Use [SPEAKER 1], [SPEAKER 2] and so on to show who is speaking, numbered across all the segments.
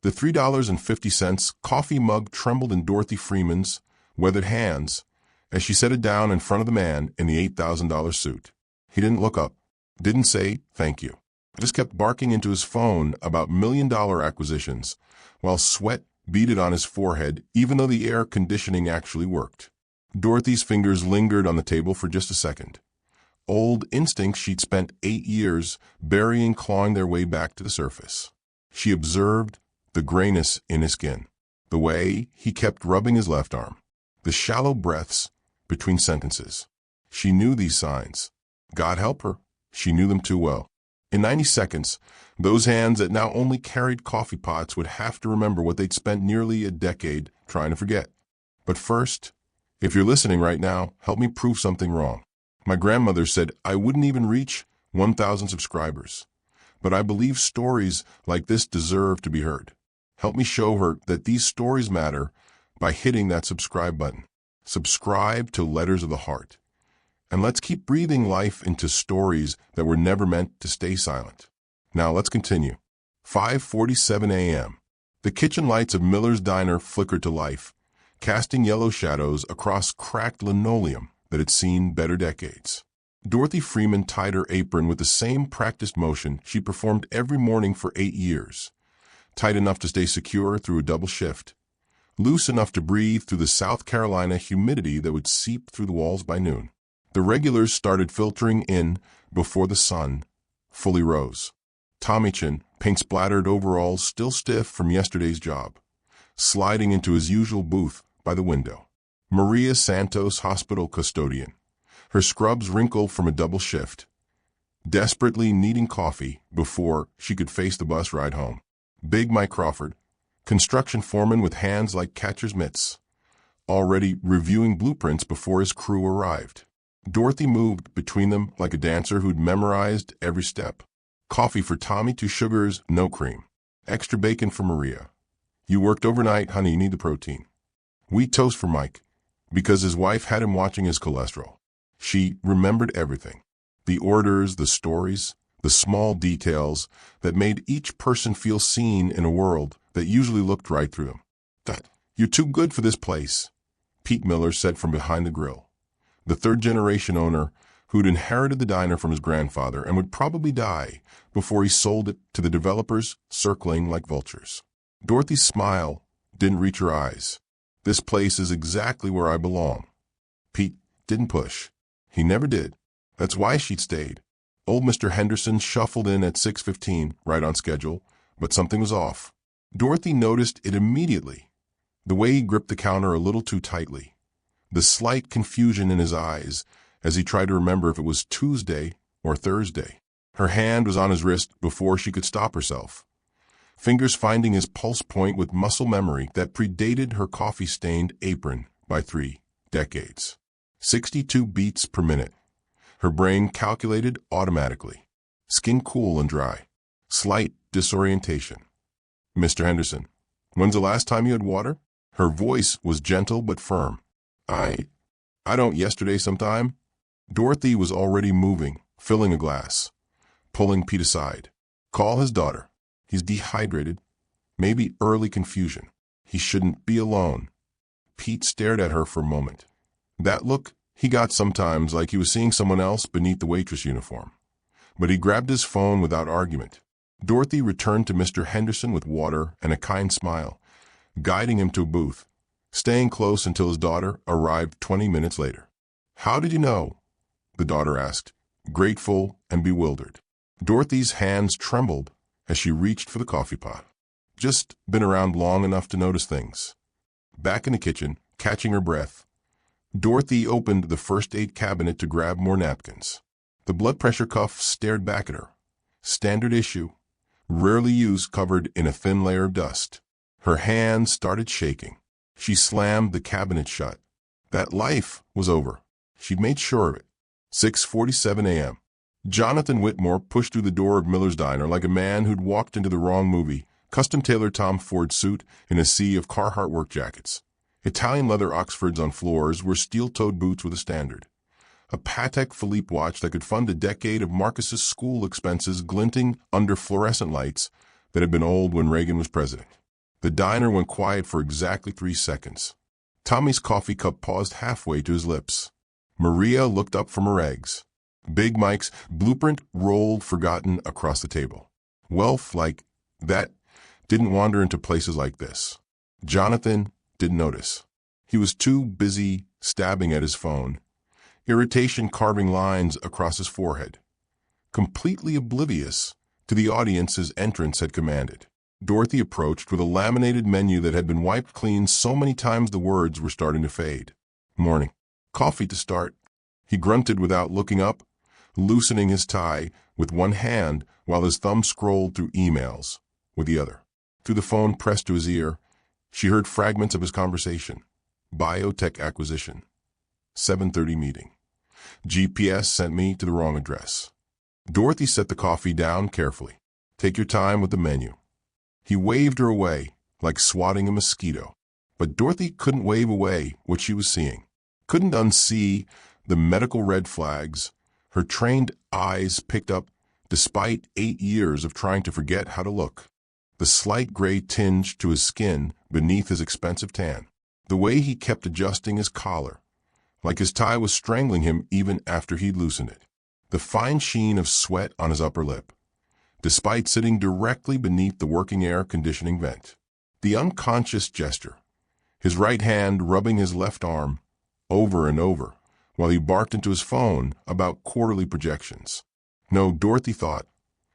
[SPEAKER 1] The $3.50 coffee mug trembled in Dorothy Freeman's weathered hands as she set it down in front of the man in the $8,000 suit. He didn't look up, didn't say thank you. Just kept barking into his phone about million-dollar acquisitions, while sweat beaded on his forehead even though the air conditioning actually worked. Dorothy's fingers lingered on the table for just a second. Old instincts she'd spent 8 years burying clawing their way back to the surface. She observed the grayness in his skin, the way he kept rubbing his left arm, the shallow breaths between sentences. She knew these signs. God help her, she knew them too well. In 90 seconds, those hands that now only carried coffee pots would have to remember what they'd spent nearly a decade trying to forget. But first, if you're listening right now, help me prove something wrong. My grandmother said I wouldn't even reach 1,000 subscribers, but I believe stories like this deserve to be heard. Help me show her that these stories matter by hitting that subscribe button. Subscribe to Letters of the Heart. And let's keep breathing life into stories that were never meant to stay silent. Now let's continue. 5:47 a.m. The kitchen lights of Miller's Diner flickered to life, casting yellow shadows across cracked linoleum that had seen better decades. Dorothy Freeman tied her apron with the same practiced motion she performed every morning for 8 years, tight enough to stay secure through a double shift, loose enough to breathe through the South Carolina humidity that would seep through the walls by noon. The regulars started filtering in before the sun fully rose. Tommychin, paint-splattered overalls still stiff from yesterday's job, sliding into his usual booth by the window. Maria Santos, hospital custodian, her scrubs wrinkled from a double shift, desperately needing coffee before she could face the bus ride home. Big Mike Crawford, construction foreman with hands like catcher's mitts, already reviewing blueprints before his crew arrived. Dorothy moved between them like a dancer who'd memorized every step. Coffee for Tommy, 2 sugars, no cream. Extra bacon for Maria. You worked overnight, honey, you need the protein. Wheat toast for Mike, because his wife had him watching his cholesterol. She remembered everything. The orders, the stories, the small details that made each person feel seen in a world that usually looked right through them. "Dad, you're too good for this place," Pete Miller said from behind the grill. The third-generation owner who'd inherited the diner from his grandfather and would probably die before he sold it to the developers circling like vultures. Dorothy's smile didn't reach her eyes. "This place is exactly where I belong." Pete didn't push. He never did. That's why she'd stayed. Old Mr. Henderson shuffled in at 6:15, right on schedule, but something was off. Dorothy noticed it immediately. The way he gripped the counter a little too tightly. The slight confusion in his eyes as he tried to remember if it was Tuesday or Thursday. Her hand was on his wrist before she could stop herself, fingers finding his pulse point with muscle memory that predated her coffee-stained apron by 3 decades. 62 beats per minute. Her brain calculated automatically. Skin cool and dry. Slight disorientation. "Mr. Henderson, when's the last time you had water?" Her voice was gentle but firm. I don't yesterday sometime." Dorothy was already moving, filling a glass, pulling Pete aside. "Call his daughter. He's dehydrated. Maybe early confusion. He shouldn't be alone." Pete stared at her for a moment. That look he got sometimes, like he was seeing someone else beneath the waitress uniform. But he grabbed his phone without argument. Dorothy returned to Mr. Henderson with water and a kind smile, guiding him to a booth, staying close until his daughter arrived 20 minutes later. "How did you know?" the daughter asked, grateful and bewildered. Dorothy's hands trembled as she reached for the coffee pot. Just been around long enough to notice things. Back in the kitchen, catching her breath, Dorothy opened the first aid cabinet to grab more napkins. The blood pressure cuff stared back at her. Standard issue, rarely used, covered in a thin layer of dust. Her hands started shaking. She slammed the cabinet shut. That life was over. She'd made sure of it. 6:47 a.m. Jonathan Whitmore pushed through the door of Miller's Diner like a man who'd walked into the wrong movie, custom-tailored Tom Ford suit in a sea of Carhartt work jackets. Italian leather Oxfords on floors were steel-toed boots with a standard. A Patek Philippe watch that could fund a decade of Marcus's school expenses glinting under fluorescent lights that had been old when Reagan was president. The diner went quiet for exactly 3 seconds. Tommy's coffee cup paused halfway to his lips. Maria looked up from her eggs. Big Mike's blueprint rolled forgotten across the table. Wealth like that didn't wander into places like this. Jonathan didn't notice. He was too busy stabbing at his phone, irritation carving lines across his forehead, completely oblivious to the audience his entrance had commanded. Dorothy approached with a laminated menu that had been wiped clean so many times the words were starting to fade. Morning. Coffee to start. He grunted without looking up, loosening his tie with one hand while his thumb scrolled through emails with the other. Through the phone pressed to his ear, she heard fragments of his conversation. Biotech acquisition. 7:30 meeting. GPS sent me to the wrong address. Dorothy set the coffee down carefully. Take your time with the menu. He waved her away, like swatting a mosquito. But Dorothy couldn't wave away what she was seeing. Couldn't unsee the medical red flags her trained eyes picked up despite 8 years of trying to forget how to look. The slight gray tinge to his skin beneath his expensive tan. The way he kept adjusting his collar, like his tie was strangling him even after he'd loosened it. The fine sheen of sweat on his upper lip, despite sitting directly beneath the working air conditioning vent. The unconscious gesture, his right hand rubbing his left arm over and over while he barked into his phone about quarterly projections. No, Dorothy thought,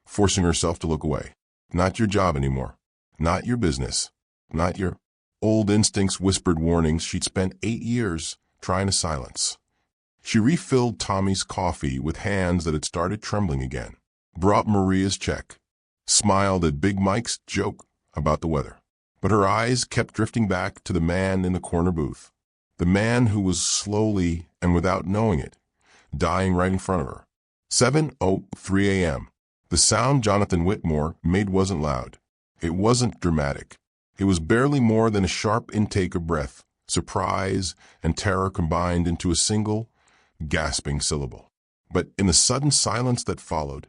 [SPEAKER 1] forcing herself to look away. Not your job anymore. Not your business. Not your... Old instincts whispered warnings she'd spent 8 years trying to silence. She refilled Tommy's coffee with hands that had started trembling again, brought Maria's check, smiled at Big Mike's joke about the weather. But her eyes kept drifting back to the man in the corner booth, the man who was slowly, and without knowing it, dying right in front of her. 7:03 a.m. The sound Jonathan Whitmore made wasn't loud. It wasn't dramatic. It was barely more than a sharp intake of breath, surprise and terror combined into a single, gasping syllable. But in the sudden silence that followed,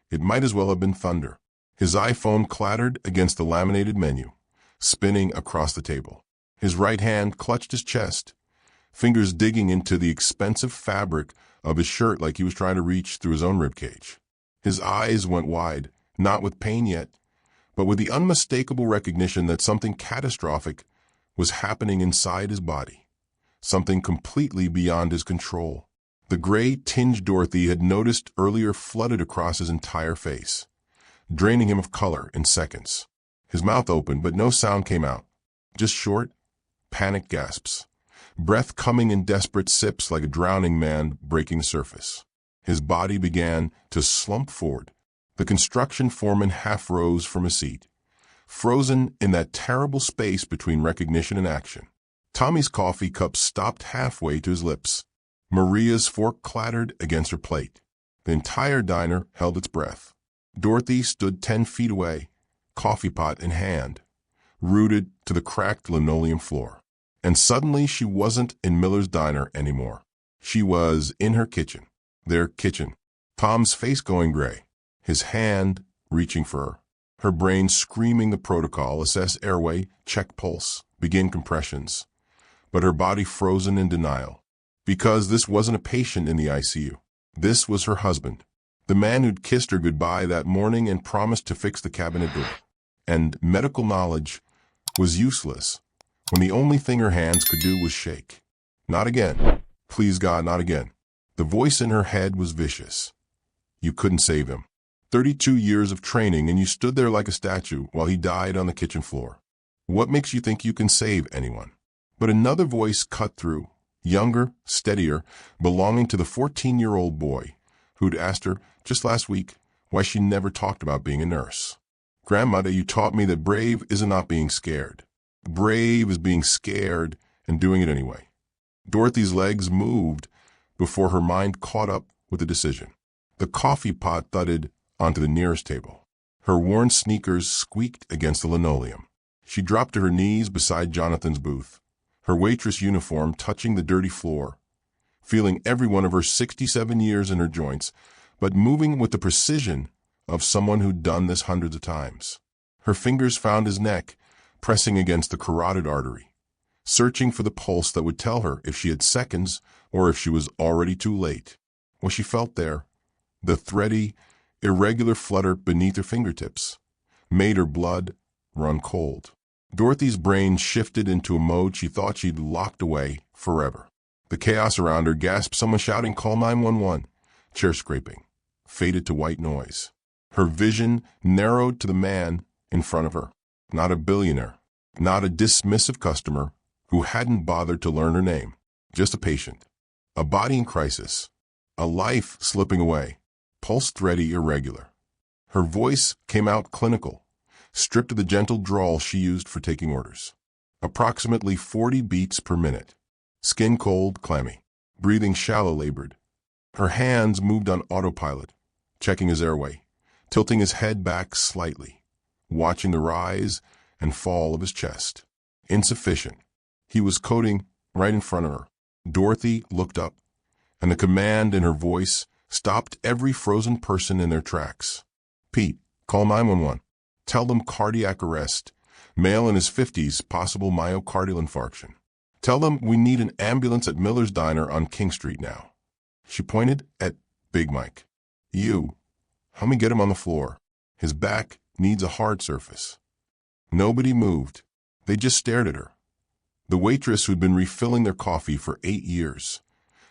[SPEAKER 1] it might as well have been thunder. His iPhone clattered against the laminated menu, spinning across the table. His right hand clutched his chest, fingers digging into the expensive fabric of his shirt like he was trying to reach through his own ribcage. His eyes went wide, not with pain yet, but with the unmistakable recognition that something catastrophic was happening inside his body, something completely beyond his control. The gray tinge Dorothy had noticed earlier flooded across his entire face, draining him of color in seconds. His mouth opened, but no sound came out, just short, panicked gasps, breath coming in desperate sips like a drowning man breaking the surface. His body began to slump forward. The construction foreman half rose from his seat, frozen in that terrible space between recognition and action. Tommy's coffee cup stopped halfway to his lips. Maria's fork clattered against her plate. The entire diner held its breath. Dorothy stood 10 feet away, coffee pot in hand, rooted to the cracked linoleum floor. And suddenly she wasn't in Miller's diner anymore. She was in her kitchen. Their kitchen. Tom's face going gray, his hand reaching for her brain screaming the protocol, assess airway, check pulse, begin compressions. But her body frozen in denial. Because this wasn't a patient in the ICU. This was her husband, the man who'd kissed her goodbye that morning and promised to fix the cabinet door. And medical knowledge was useless when the only thing her hands could do was shake. Not again. Please God, not again. The voice in her head was vicious. You couldn't save him. 32 years of training and you stood there like a statue while he died on the kitchen floor. What makes you think you can save anyone? But another voice cut through, younger, steadier, belonging to the 14-year-old boy who'd asked her just last week why she never talked about being a nurse. Grandmother, you taught me that brave isn't not being scared. Brave is being scared and doing it anyway. Dorothy's legs moved before her mind caught up with the decision. The coffee pot thudded onto the nearest table. Her worn sneakers squeaked against the linoleum. She dropped to her knees beside Jonathan's booth, her waitress uniform touching the dirty floor, feeling every one of her 67 years in her joints, but moving with the precision of someone who'd done this hundreds of times. Her fingers found his neck, pressing against the carotid artery, searching for the pulse that would tell her if she had seconds or if she was already too late. What she felt there, the thready, irregular flutter beneath her fingertips, made her blood run cold. Dorothy's brain shifted into a mode she thought she'd locked away forever. The chaos around her, gasped someone shouting, "Call 911." Chair scraping faded to white noise. Her vision narrowed to the man in front of her. Not a billionaire, not a dismissive customer who hadn't bothered to learn her name. Just a patient, a body in crisis, a life slipping away, pulse thready, irregular. Her voice came out clinical, stripped of the gentle drawl she used for taking orders. Approximately 40 beats per minute. Skin cold, clammy. Breathing shallow, labored. Her hands moved on autopilot, checking his airway, tilting his head back slightly, watching the rise and fall of his chest. Insufficient. He was coding right in front of her. Dorothy looked up, and the command in her voice stopped every frozen person in their tracks. "Pete, call 911. Tell them cardiac arrest. Male in his 50s, possible myocardial infarction. Tell them we need an ambulance at Miller's Diner on King Street now." She pointed at Big Mike. "You, help me get him on the floor. His back needs a hard surface." Nobody moved. They just stared at her. The waitress who'd been refilling their coffee for 8 years,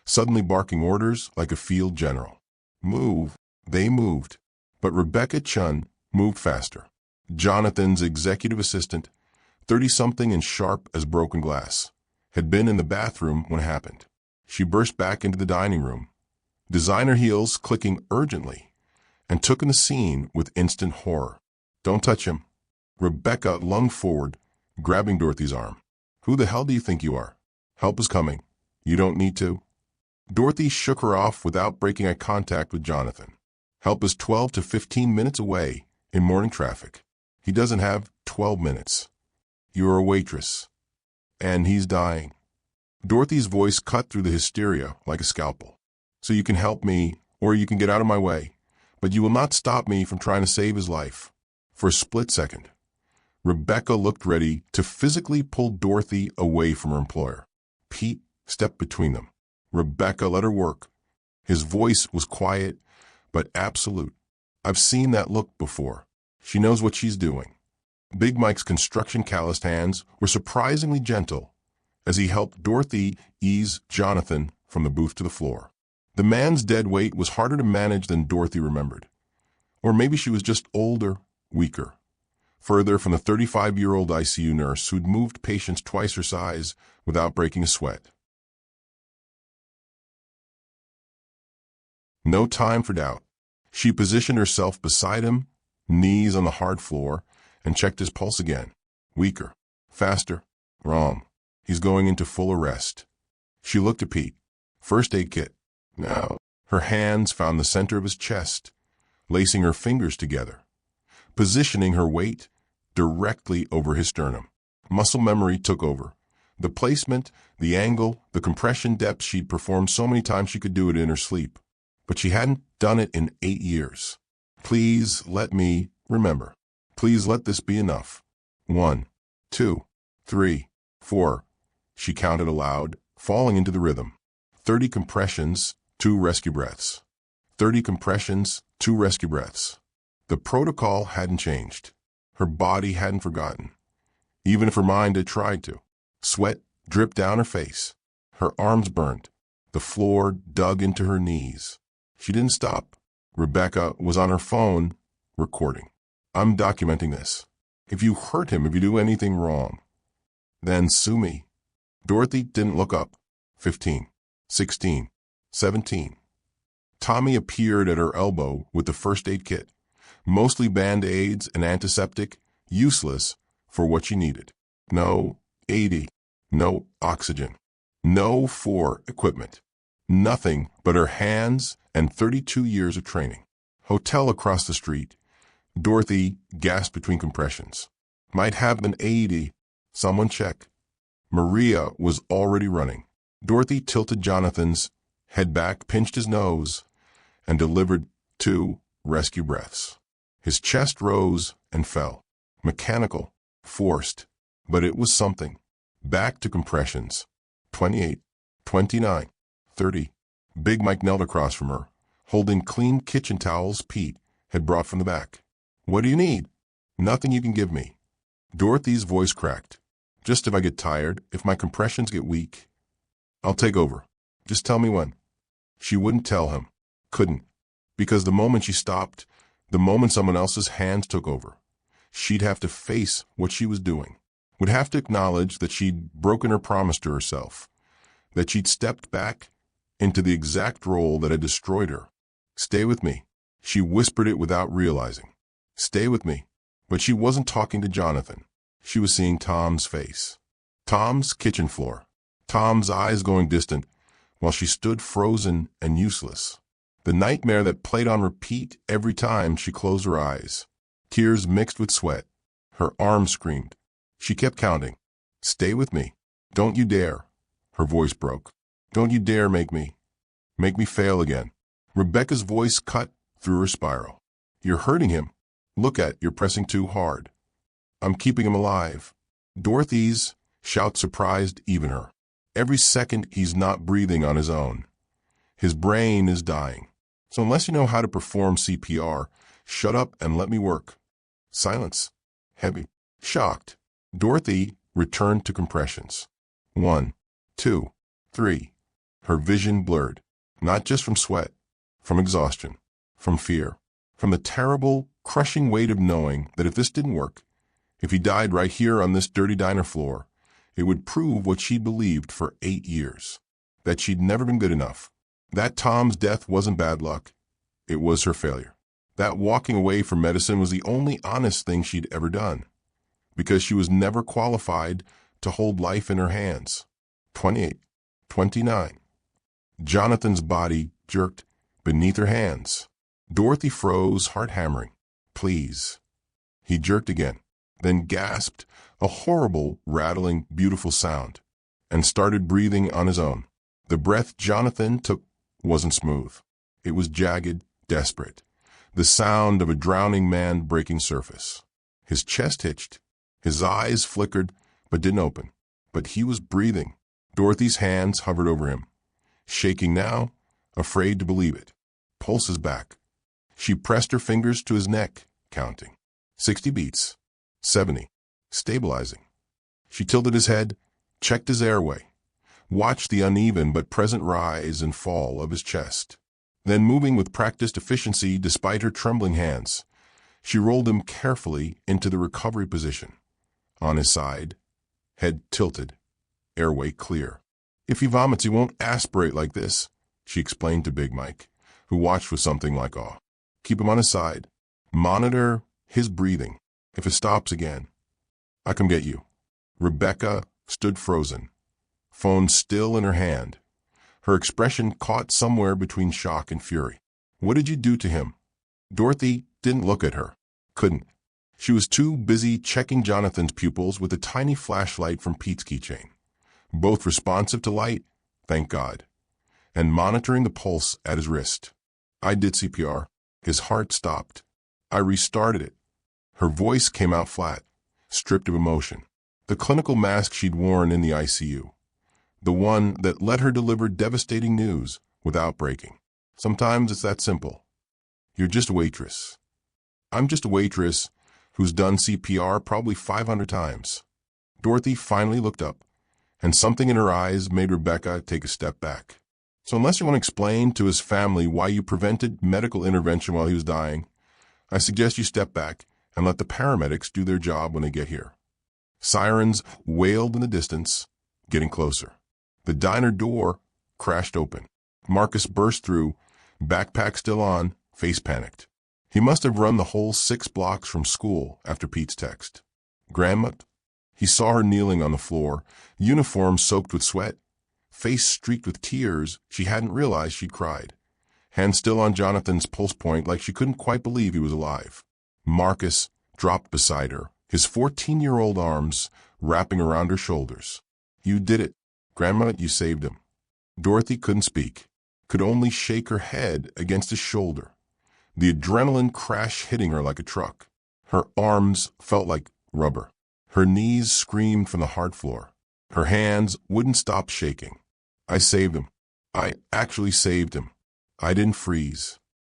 [SPEAKER 1] suddenly barking orders like a field general. Move. They moved. But Rebecca Chun moved faster. Jonathan's executive assistant, 30-something and sharp as broken glass, had been in the bathroom when it happened. She burst back into the dining room, designer heels clicking urgently, and took in the scene with instant horror. "Don't touch him." Rebecca lunged forward, grabbing Dorothy's arm. "Who the hell do you think you are? Help is coming. You don't need to." Dorothy shook her off without breaking eye contact with Jonathan. "Help is 12 to 15 minutes away in morning traffic. He doesn't have 12 minutes. You're a waitress. And he's dying." Dorothy's voice cut through the hysteria like a scalpel. "So you can help me, or you can get out of my way, but you will not stop me from trying to save his life." For a split second, Rebecca looked ready to physically pull Dorothy away from her employer. Pete stepped between them. Rebecca let her work. His voice was quiet, but absolute. "I've seen that look before. She knows what she's doing." Big Mike's construction calloused hands were surprisingly gentle as he helped Dorothy ease Jonathan from the booth to the floor. The man's dead weight was harder to manage than Dorothy remembered. Or maybe she was just older, weaker. Further from the 35-year-old ICU nurse who'd moved patients twice her size without breaking a sweat. No time for doubt. She positioned herself beside him, knees on the hard floor, and checked his pulse again. Weaker. Faster. Wrong. He's going into full arrest. She looked at Pete. "First aid kit." Now, her hands found the center of his chest, lacing her fingers together, positioning her weight directly over his sternum. Muscle memory took over. The placement, the angle, the compression depth she'd performed so many times she could do it in her sleep. But she hadn't done it in 8 years. "Please let me remember. Please let this be enough. 1, 2, 3, 4. She counted aloud, falling into the rhythm. 30 compressions, 2 rescue breaths. 30 compressions, 2 rescue breaths. The protocol hadn't changed. Her body hadn't forgotten, even if her mind had tried to. Sweat dripped down her face. Her arms burned. The floor dug into her knees. She didn't stop. Rebecca was on her phone, recording. "I'm documenting this. If you hurt him, if you do anything wrong, then sue me." Dorothy didn't look up. 15, 16, 17. Tommy appeared at her elbow with the first aid kit, mostly Band-Aids and antiseptic, useless for what she needed. No 80, no oxygen, no 4 equipment, nothing but her hands and 32 years of training. Hotel across the street. Dorothy gasped between compressions. "Might have an 80. Someone check." Maria was already running. Dorothy tilted Jonathan's head back, pinched his nose, and delivered 2 rescue breaths. His chest rose and fell. Mechanical, forced. But it was something. Back to compressions. 28, 29, 30. Big Mike knelt across from her, holding clean kitchen towels Pete had brought from the back. What do you need? Nothing you can give me. Dorothy's voice cracked. Just if I get tired, if my compressions get weak. I'll take over. Just tell me when. She wouldn't tell him. Couldn't. Because the moment she stopped, the moment someone else's hands took over, she'd have to face what she was doing. Would have to acknowledge that she'd broken her promise to herself, that she'd stepped back into the exact role that had destroyed her. Stay with me. She whispered it without realizing. Stay with me. But she wasn't talking to Jonathan. She was seeing Tom's face. Tom's kitchen floor. Tom's eyes going distant while she stood frozen and useless. The nightmare that played on repeat every time she closed her eyes. Tears mixed with sweat. Her arms screamed. She kept counting. Stay with me. Don't you dare. Her voice broke. Don't you dare make me fail again. Rebecca's voice cut through her spiral. You're hurting him. You're pressing too hard. I'm keeping him alive. Dorothy's shout surprised even her. Every second he's not breathing on his own. His brain is dying. So unless you know how to perform CPR, shut up and let me work. Silence. Heavy. Shocked. Dorothy returned to compressions. 1, 2, 3. Her vision blurred. Not just from sweat, from exhaustion, from fear, from the terrible, crushing weight of knowing that if this didn't work, if he died right here on this dirty diner floor, it would prove what she'd believed for 8 years, that she'd never been good enough, that Tom's death wasn't bad luck, it was her failure, that walking away from medicine was the only honest thing she'd ever done, because she was never qualified to hold life in her hands. 28, 29. Jonathan's body jerked beneath her hands. Dorothy froze, heart hammering. Please. He jerked again, then gasped a horrible, rattling, beautiful sound, and started breathing on his own. The breath Jonathan took wasn't smooth. It was jagged, desperate. The sound of a drowning man breaking surface. His chest hitched. His eyes flickered, but didn't open. But he was breathing. Dorothy's hands hovered over him, shaking now, afraid to believe it. Pulses back. She pressed her fingers to his neck, counting. 60 beats. 70. Stabilizing. She tilted his head, checked his airway, watched the uneven but present rise and fall of his chest. Then, moving with practiced efficiency despite her trembling hands, she rolled him carefully into the recovery position. On his side, head tilted, airway clear. If he vomits, he won't aspirate like this, she explained to Big Mike, who watched with something like awe. Keep him on his side. Monitor his breathing. If it stops again, I come get you. Rebecca stood frozen, phone still in her hand. Her expression caught somewhere between shock and fury. What did you do to him? Dorothy didn't look at her. Couldn't. She was too busy checking Jonathan's pupils with a tiny flashlight from Pete's keychain. Both responsive to light, thank God, and monitoring the pulse at his wrist. I did CPR. His heart stopped. I restarted it. Her voice came out flat, stripped of emotion. The clinical mask she'd worn in the ICU. The one that let her deliver devastating news without breaking. Sometimes it's that simple. You're just a waitress. I'm just a waitress who's done CPR probably 500 times. Dorothy finally looked up, and something in her eyes made Rebecca take a step back. So unless you want to explain to his family why you prevented medical intervention while he was dying, I suggest you step back and let the paramedics do their job when they get here. Sirens wailed in the distance, getting closer. The diner door crashed open. Marcus burst through, backpack still on, face panicked. He must have run the whole 6 blocks from school after Pete's text. Grandma? He saw her kneeling on the floor, uniform soaked with sweat, face streaked with tears. She hadn't realized she'd cried. Hand still on Jonathan's pulse point like she couldn't quite believe he was alive. Marcus dropped beside her, his 14-year-old arms wrapping around her shoulders. You did it. Grandma, you saved him. Dorothy couldn't speak, could only shake her head against his shoulder. The adrenaline crash hitting her like a truck. Her arms felt like rubber. Her knees screamed from the hard floor. Her hands wouldn't stop shaking. I saved him. I actually saved him. I didn't freeze.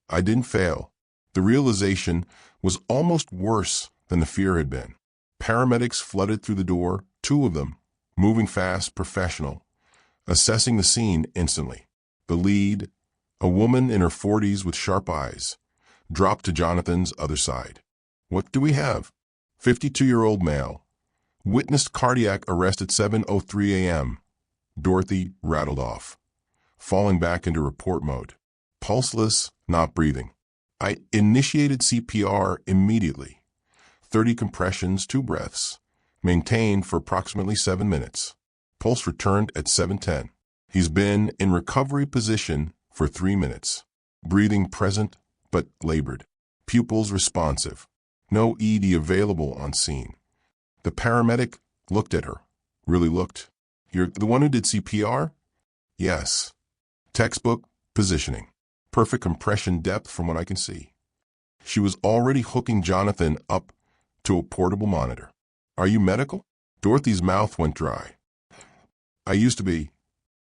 [SPEAKER 1] I didn't fail. The realization was almost worse than the fear had been. Paramedics flooded through the door, 2 of them, moving fast, professional, assessing the scene instantly. The lead, a woman in her 40s with sharp eyes, dropped to Jonathan's other side. What do we have? 52-year-old male. Witnessed cardiac arrest at 7:03 a.m. Dorothy rattled off, falling back into report mode. Pulseless, not breathing. I initiated CPR immediately. 30 compressions, 2 breaths. Maintained for approximately 7 minutes. Pulse returned at 7:10. He's been in recovery position for 3 minutes. Breathing present, but labored. Pupils responsive. No ED available on scene. The paramedic looked at her. Really looked. You're the one who did CPR? Yes. Textbook positioning. Perfect compression depth from what I can see. She was already hooking Jonathan up to a portable monitor. Are you medical? Dorothy's mouth went dry. I used to be.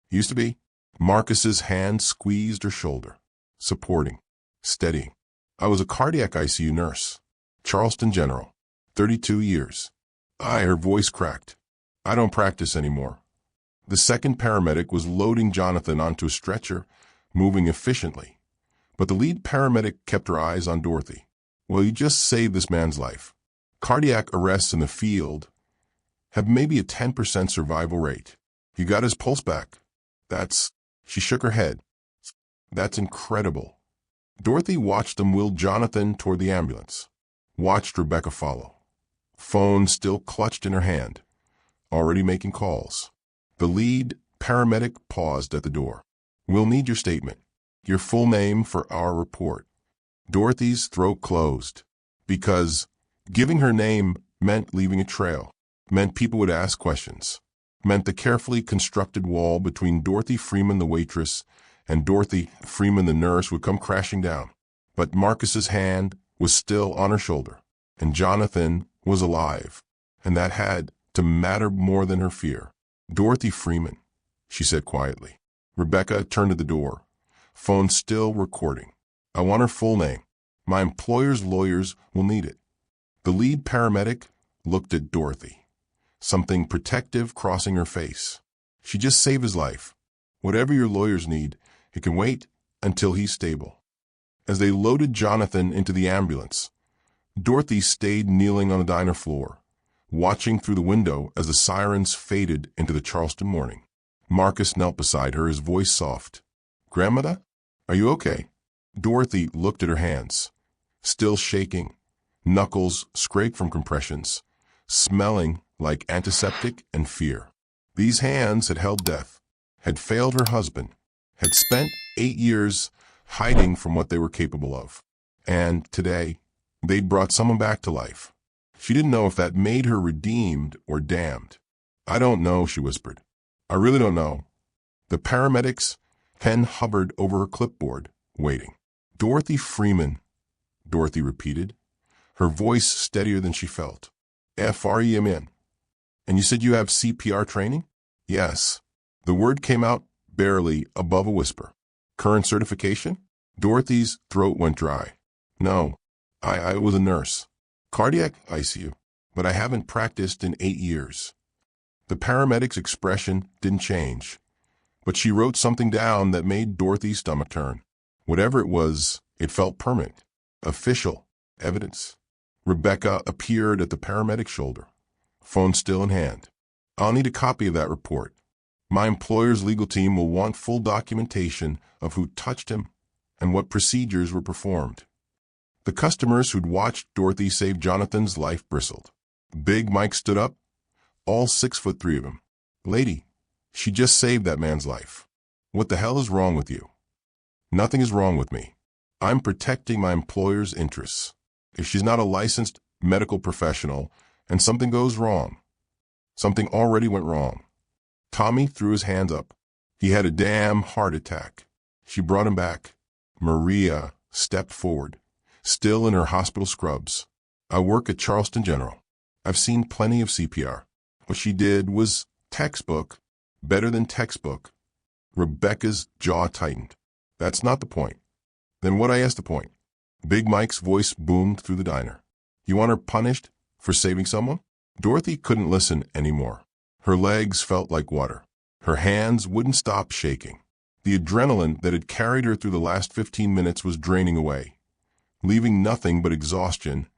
[SPEAKER 1] Used to be? Marcus's hand squeezed her shoulder. Supporting. Steadying. I was a cardiac ICU nurse. Charleston General. 32 years. Her voice cracked. I don't practice anymore. The second paramedic was loading Jonathan onto a stretcher, moving efficiently. But the lead paramedic kept her eyes on Dorothy. Well, you just saved this man's life. Cardiac arrests in the field have maybe a 10% survival rate. You got his pulse back. She shook her head. That's incredible. Dorothy watched them wheel Jonathan toward the ambulance. Watched Rebecca follow. Phone still clutched in her hand. Already making calls. The lead paramedic paused at the door. We'll need your statement. Your full name for our report. Dorothy's throat closed. Because giving her name meant leaving a trail. Meant people would ask questions. Meant the carefully constructed wall between Dorothy Freeman, the waitress, and Dorothy Freeman, the nurse, would come crashing down. But Marcus's hand was still on her shoulder, and Jonathan was alive, and that had to matter more than her fear. Dorothy Freeman, she said quietly. Rebecca turned to the door, phone still recording. I want her full name. My employer's lawyers will need it. The lead paramedic looked at Dorothy, something protective crossing her face. She just saved his life. Whatever your lawyers need, it can wait until he's stable. As they loaded Jonathan into the ambulance, Dorothy stayed kneeling on the diner floor, watching through the window as the sirens faded into the Charleston morning. Marcus knelt beside her, his voice soft. Grandmother, are you okay? Dorothy looked at her hands, still shaking, knuckles scraped from compressions, smelling like antiseptic and fear. These hands had held death, had failed her husband, had spent 8 years hiding from what they were capable of. And today, they'd brought someone back to life. She didn't know if that made her redeemed or damned. I don't know, she whispered. I really don't know. The paramedic's pen hovered over her clipboard, waiting. Dorothy Freeman, Dorothy repeated, her voice steadier than she felt. Freeman. And you said you have CPR training? Yes. The word came out barely above a whisper. Current certification? Dorothy's throat went dry. No, I was a nurse. Cardiac ICU, but I haven't practiced in 8 years. The paramedic's expression didn't change, but she wrote something down that made Dorothy's stomach turn. Whatever it was, it felt permanent. Official. Evidence. Rebecca appeared at the paramedic's shoulder, phone still in hand. I'll need a copy of that report. My employer's legal team will want full documentation of who touched him and what procedures were performed. The customers who'd watched Dorothy save Jonathan's life bristled. Big Mike stood up, all 6'3" of him. Lady, she just saved that man's life. What the hell is wrong with you? Nothing is wrong with me. I'm protecting my employer's interests. If she's not a licensed medical professional and something goes wrong, something already went wrong. Tommy threw his hands up. He had a damn heart attack. She brought him back. Maria stepped forward, still in her hospital scrubs. I work at Charleston General. I've seen plenty of CPR. What she did was textbook, better than textbook. Rebecca's jaw tightened. That's not the point. Then what I asked the point? Big Mike's voice boomed through the diner. You want her punished for saving someone? Dorothy couldn't listen anymore. Her legs felt like water. Her hands wouldn't stop shaking. The adrenaline that had carried her through the last 15 minutes was draining away, leaving nothing but exhaustion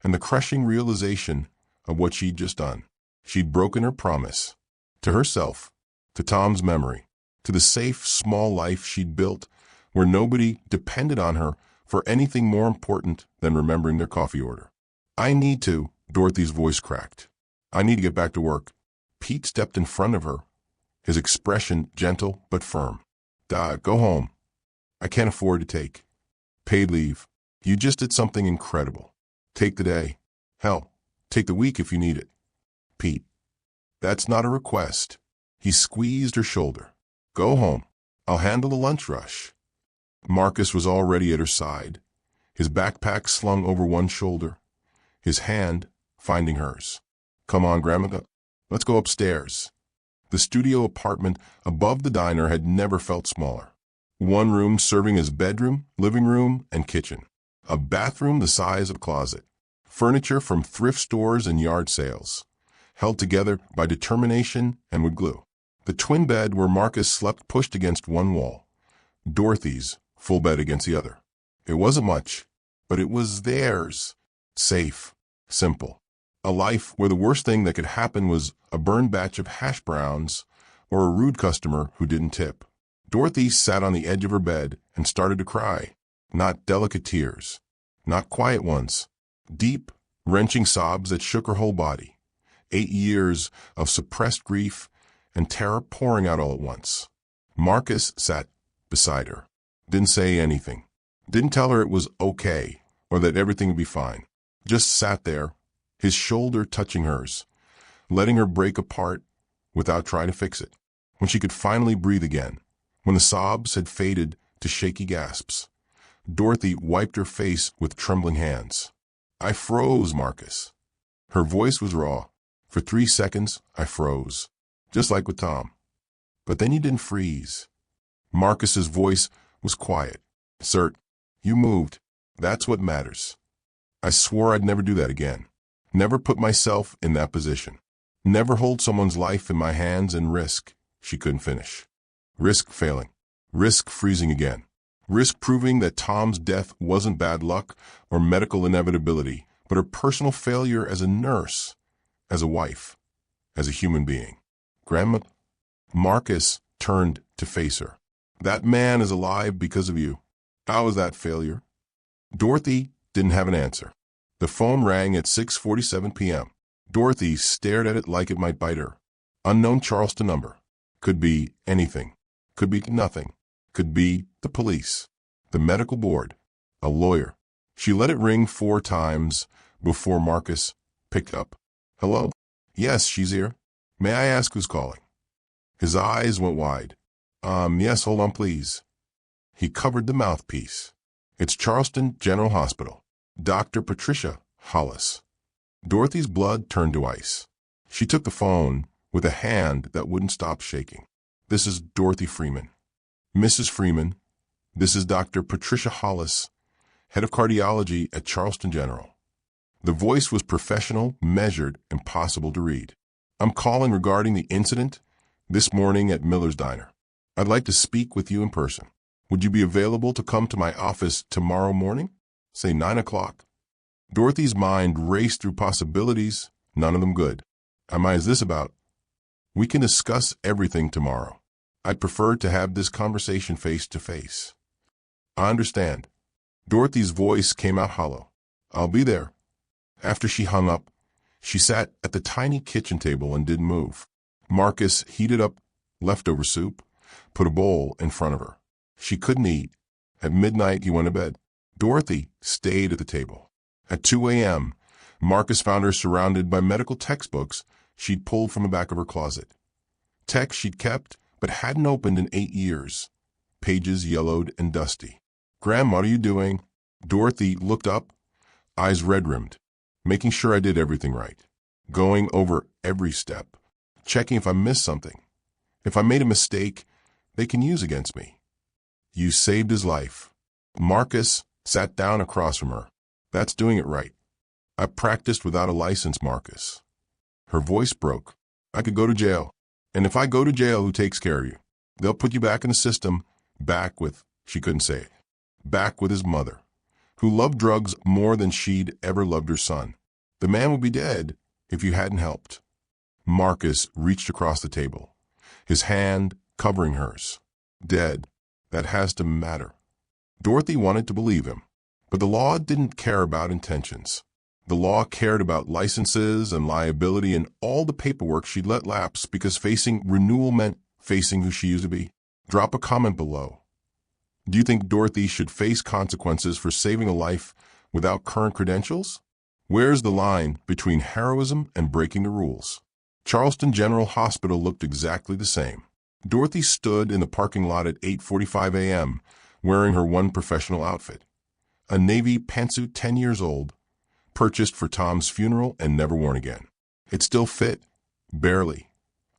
[SPEAKER 1] and the crushing realization of what she'd just done. She'd broken her promise. To herself, to Tom's memory, to the safe, small life she'd built where nobody depended on her for anything more important than remembering their coffee order. I need to, Dorothy's voice cracked. I need to get back to work. Pete stepped in front of her, his expression gentle but firm. Go home. I can't afford to take paid leave. You just did something incredible. Take the day. Hell, take the week if you need it. Pete, that's not a request. He squeezed her shoulder. Go home. I'll handle the lunch rush. Marcus was already at her side, his backpack slung over one shoulder, his hand finding hers. Come on, Grandma. Let's go upstairs. The studio apartment above the diner had never felt smaller. One room serving as bedroom, living room, and kitchen. A bathroom the size of a closet. Furniture from thrift stores and yard sales, held together by determination and wood glue. The twin bed where Marcus slept pushed against one wall. Dorothy's full bed against the other. It wasn't much, but it was theirs. Safe, simple. A life where the worst thing that could happen was a burned batch of hash browns or a rude customer who didn't tip. Dorothy sat on the edge of her bed and started to cry. Not delicate tears, not quiet ones. Deep, wrenching sobs that shook her whole body. 8 years of suppressed grief and terror pouring out all at once. Marcus sat beside her. Didn't say anything. Didn't tell her it was okay or that everything would be fine. Just sat there, his shoulder touching hers, letting her break apart without trying to fix it. When she could finally breathe again, when the sobs had faded to shaky gasps, Dorothy wiped her face with trembling hands. I froze, Marcus. Her voice was raw. For 3 seconds, I froze, just like with Tom. But then you didn't freeze. Marcus's voice was quiet. Cert, you moved. That's what matters. I swore I'd never do that again. Never put myself in that position. Never hold someone's life in my hands and risk. She couldn't finish. Risk failing. Risk freezing again. Risk proving that Tom's death wasn't bad luck or medical inevitability, but her personal failure as a nurse, as a wife, as a human being. Grandma, Marcus turned to face her. That man is alive because of you. How is that failure? Dorothy didn't have an answer. The phone rang at 6:47 p.m. Dorothy stared at it like it might bite her. Unknown Charleston number. Could be anything. Could be nothing. Could be the police, the medical board, a lawyer. She let it ring 4 times before Marcus picked up. Hello? Yes, she's here. May I ask who's calling? His eyes went wide. Yes, hold on, please. He covered the mouthpiece. It's Charleston General Hospital. Dr. Patricia Hollis. Dorothy's blood turned to ice. She took the phone with a hand that wouldn't stop shaking. This is Dorothy Freeman. Mrs. Freeman, this is Dr. Patricia Hollis, head of cardiology at Charleston General. The voice was professional, measured, impossible to read. I'm calling regarding the incident this morning at Miller's Diner. I'd like to speak with you in person. Would you be available to come to my office tomorrow morning? Say 9 o'clock. Dorothy's mind raced through possibilities, none of them good. Is this about? We can discuss everything tomorrow. I'd prefer to have this conversation face to face. I understand. Dorothy's voice came out hollow. I'll be there. After she hung up, she sat at the tiny kitchen table and didn't move. Marcus heated up leftover soup, put a bowl in front of her. She couldn't eat. At midnight, he went to bed. Dorothy stayed at the table. At 2 a.m., Marcus found her surrounded by medical textbooks she'd pulled from the back of her closet. Texts she'd kept but hadn't opened in 8 years. Pages yellowed and dusty. Graham, what are you doing? Dorothy looked up, eyes red-rimmed, making sure I did everything right. going over every step, checking if I missed something. If I made a mistake, they can use against me. You saved his life. Marcus sat down across from her. That's doing it right. I practiced without a license, Marcus. Her voice broke. I could go to jail. And if I go to jail, who takes care of you? They'll put you back in the system, back with, she couldn't say it, back with his mother, who loved drugs more than she'd ever loved her son. The man would be dead if you hadn't helped. Marcus reached across the table, his hand covering hers. Dead. That has to matter. Dorothy wanted to believe him, but the law didn't care about intentions. The law cared about licenses and liability and all the paperwork she'd let lapse because facing renewal meant facing who she used to be. Drop a comment below. Do you think Dorothy should face consequences for saving a life without current credentials? Where's the line between heroism and breaking the rules? Charleston General Hospital looked exactly the same. Dorothy stood in the parking lot at 8:45 a.m., wearing her one professional outfit. A navy pantsuit 10 years old, purchased for Tom's funeral and never worn again. It still fit, barely,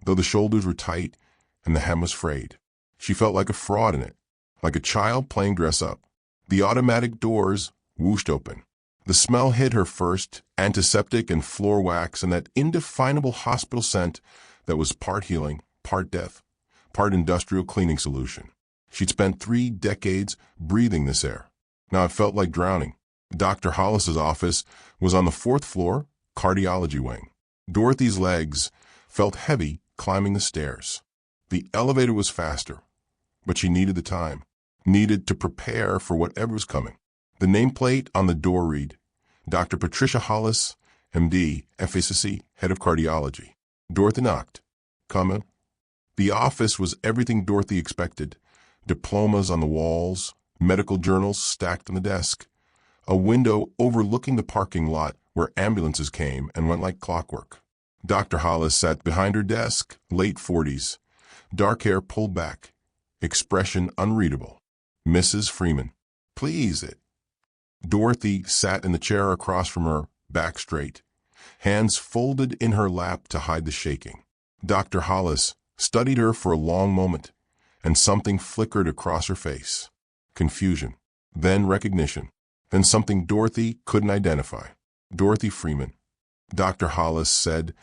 [SPEAKER 1] though the shoulders were tight and the hem was frayed. She felt like a fraud in it, like a child playing dress-up. The automatic doors whooshed open. The smell hit her first, antiseptic and floor wax and that indefinable hospital scent that was part healing, part death, part industrial cleaning solution. She'd spent 3 decades breathing this air. Now it felt like drowning. Dr. Hollis's office was on the 4th floor, cardiology wing. Dorothy's legs felt heavy climbing the stairs. The elevator was faster, but she needed the time, needed to prepare for whatever was coming. The nameplate on the door read, Dr. Patricia Hollis, MD, FACC, Head of Cardiology. Dorothy knocked. Come in. The office was everything Dorothy expected. Diplomas on the walls, medical journals stacked on the desk, a window overlooking the parking lot where ambulances came and went like clockwork. Dr. Hollis sat behind her desk, late 40s, dark hair pulled back, expression unreadable. Mrs. Freeman. Please it. Dorothy sat in the chair across from her, back straight, hands folded in her lap to hide the shaking. Dr. Hollis studied her for a long moment, and something flickered across her face. Confusion, then recognition, then something Dorothy couldn't identify. Dorothy Freeman. Dr. Hollis said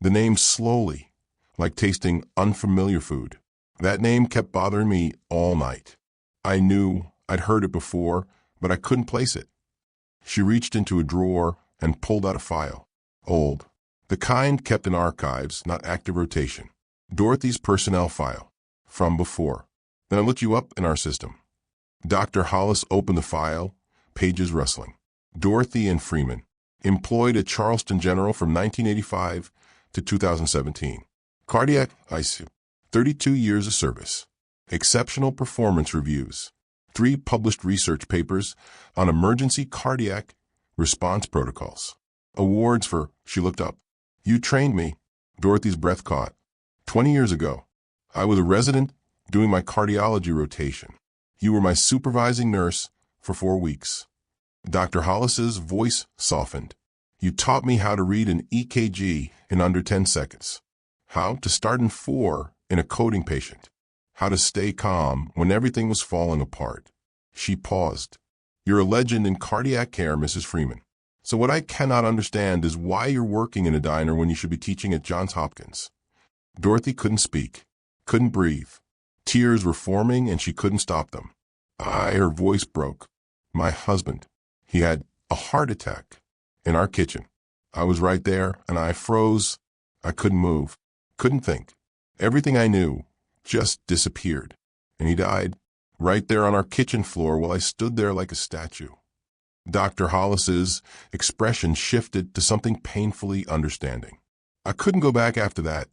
[SPEAKER 1] the name slowly, like tasting unfamiliar food. That name kept bothering me all night. I knew I'd heard it before, but I couldn't place it. She reached into a drawer and pulled out a file. Old. The kind kept in archives, not active rotation. Dorothy's personnel file. From before. Then I looked you up in our system. Dr. Hollis opened the file, pages rustling. Dorothy and Freeman. Employed at Charleston General from 1985 to 2017. Cardiac ICU. 32 years of service. Exceptional performance reviews. 3 published research papers on emergency cardiac response protocols. Awards for, she looked up. You trained me. Dorothy's breath caught. 20 years ago, I was a resident doing my cardiology rotation. You were my supervising nurse for 4 weeks. Dr. Hollis's voice softened. You taught me how to read an EKG in under 10 seconds. How to start in 4 in a coding patient. How to stay calm when everything was falling apart. She paused. You're a legend in cardiac care, Mrs. Freeman. So what I cannot understand is why you're working in a diner when you should be teaching at Johns Hopkins. Dorothy couldn't speak, couldn't breathe. Tears were forming and she couldn't stop them. Her voice broke. My husband, he had a heart attack in our kitchen. I was right there and I froze. I couldn't move, couldn't think. Everything I knew just disappeared. And he died right there on our kitchen floor while I stood there like a statue. Dr. Hollis's expression shifted to something painfully understanding. I couldn't go back after that,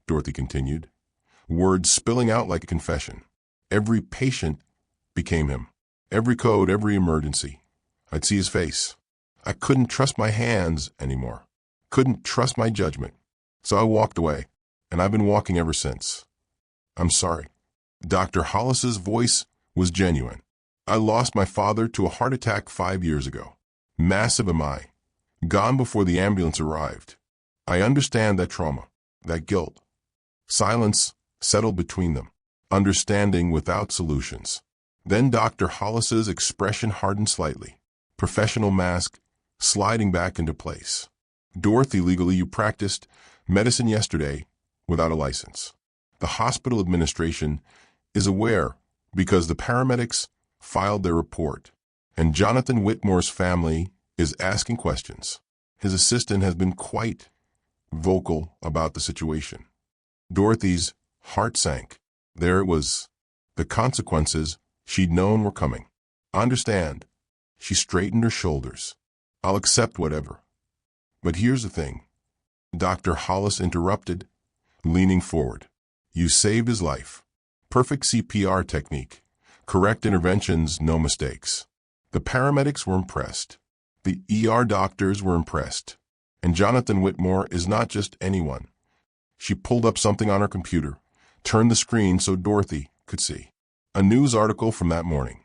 [SPEAKER 1] Dorothy continued, words spilling out like a confession. Every patient became him. Every code, every emergency. I'd see his face. I couldn't trust my hands anymore. Couldn't trust my judgment. So I walked away, and I've been walking ever since. I'm sorry. Dr. Hollis's voice was genuine. I lost my father to a heart attack 5 years ago. Massive MI. Gone before the ambulance arrived. I understand that trauma, that guilt. Silence settled between them, understanding without solutions. Then Dr. Hollis's expression hardened slightly, professional mask sliding back into place. Dorothy, legally you practiced medicine yesterday without a license. The hospital administration is aware because the paramedics filed their report, and Jonathan Whitmore's family is asking questions. His assistant has been quite vocal about the situation. Dorothy's heart sank. There it was. The consequences she'd known were coming. I understand. She straightened her shoulders. I'll accept whatever. But here's the thing. Dr. Hollis interrupted, leaning forward. You saved his life. Perfect CPR technique. Correct interventions, no mistakes. The paramedics were impressed. The ER doctors were impressed. And Jonathan Whitmore is not just anyone. She pulled up something on her computer, turned the screen so Dorothy could see. A news article from that morning.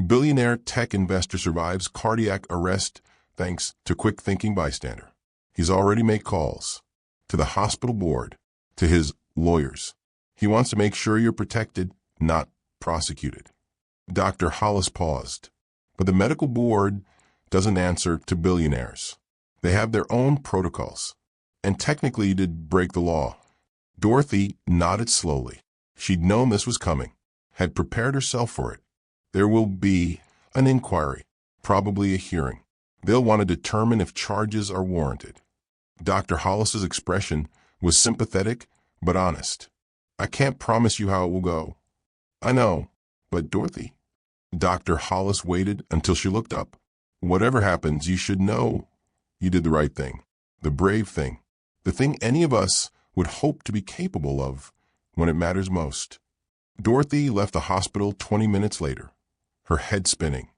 [SPEAKER 1] Billionaire tech investor survives cardiac arrest thanks to quick-thinking bystander. He's already made calls to the hospital board, to his lawyers. He wants to make sure you're protected, not prosecuted. Dr. Hollis paused. But the medical board doesn't answer to billionaires. They have their own protocols. And technically you did break the law. Dorothy nodded slowly. She'd known this was coming, had prepared herself for it. There will be an inquiry, probably a hearing. They'll want to determine if charges are warranted. Dr. Hollis's expression was sympathetic but honest. I can't promise you how it will go. I know, but Dorothy. Dr. Hollis waited until she looked up. Whatever happens, you should know you did the right thing, the brave thing, the thing any of us would hope to be capable of when it matters most. Dorothy left the hospital 20 minutes later, her head spinning,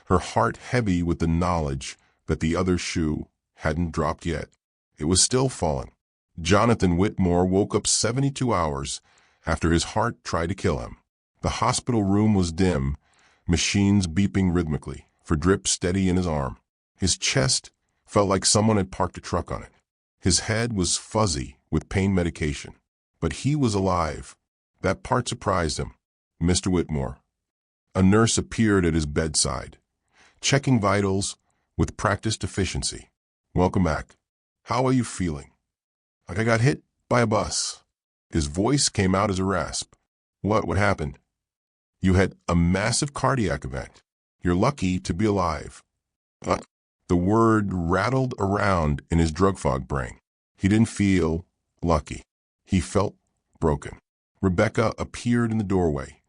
[SPEAKER 1] her heart heavy with the knowledge that the other shoe hadn't dropped yet. It was still falling. Jonathan Whitmore woke up 72 hours after his heart tried to kill him. The hospital room was dim, machines beeping rhythmically, for drip steady in his arm. His chest felt like someone had parked a truck on it. His head was fuzzy with pain medication. But he was alive. That part surprised him. Mr. Whitmore. A nurse appeared at his bedside, checking vitals with practiced efficiency. Welcome back. How are you feeling? Like I got hit by a bus. His voice came out as a rasp. What happened? You had a massive cardiac event. You're lucky to be alive. The word rattled around in his drug fog brain. He didn't feel lucky. He felt broken. Rebecca appeared in the doorway,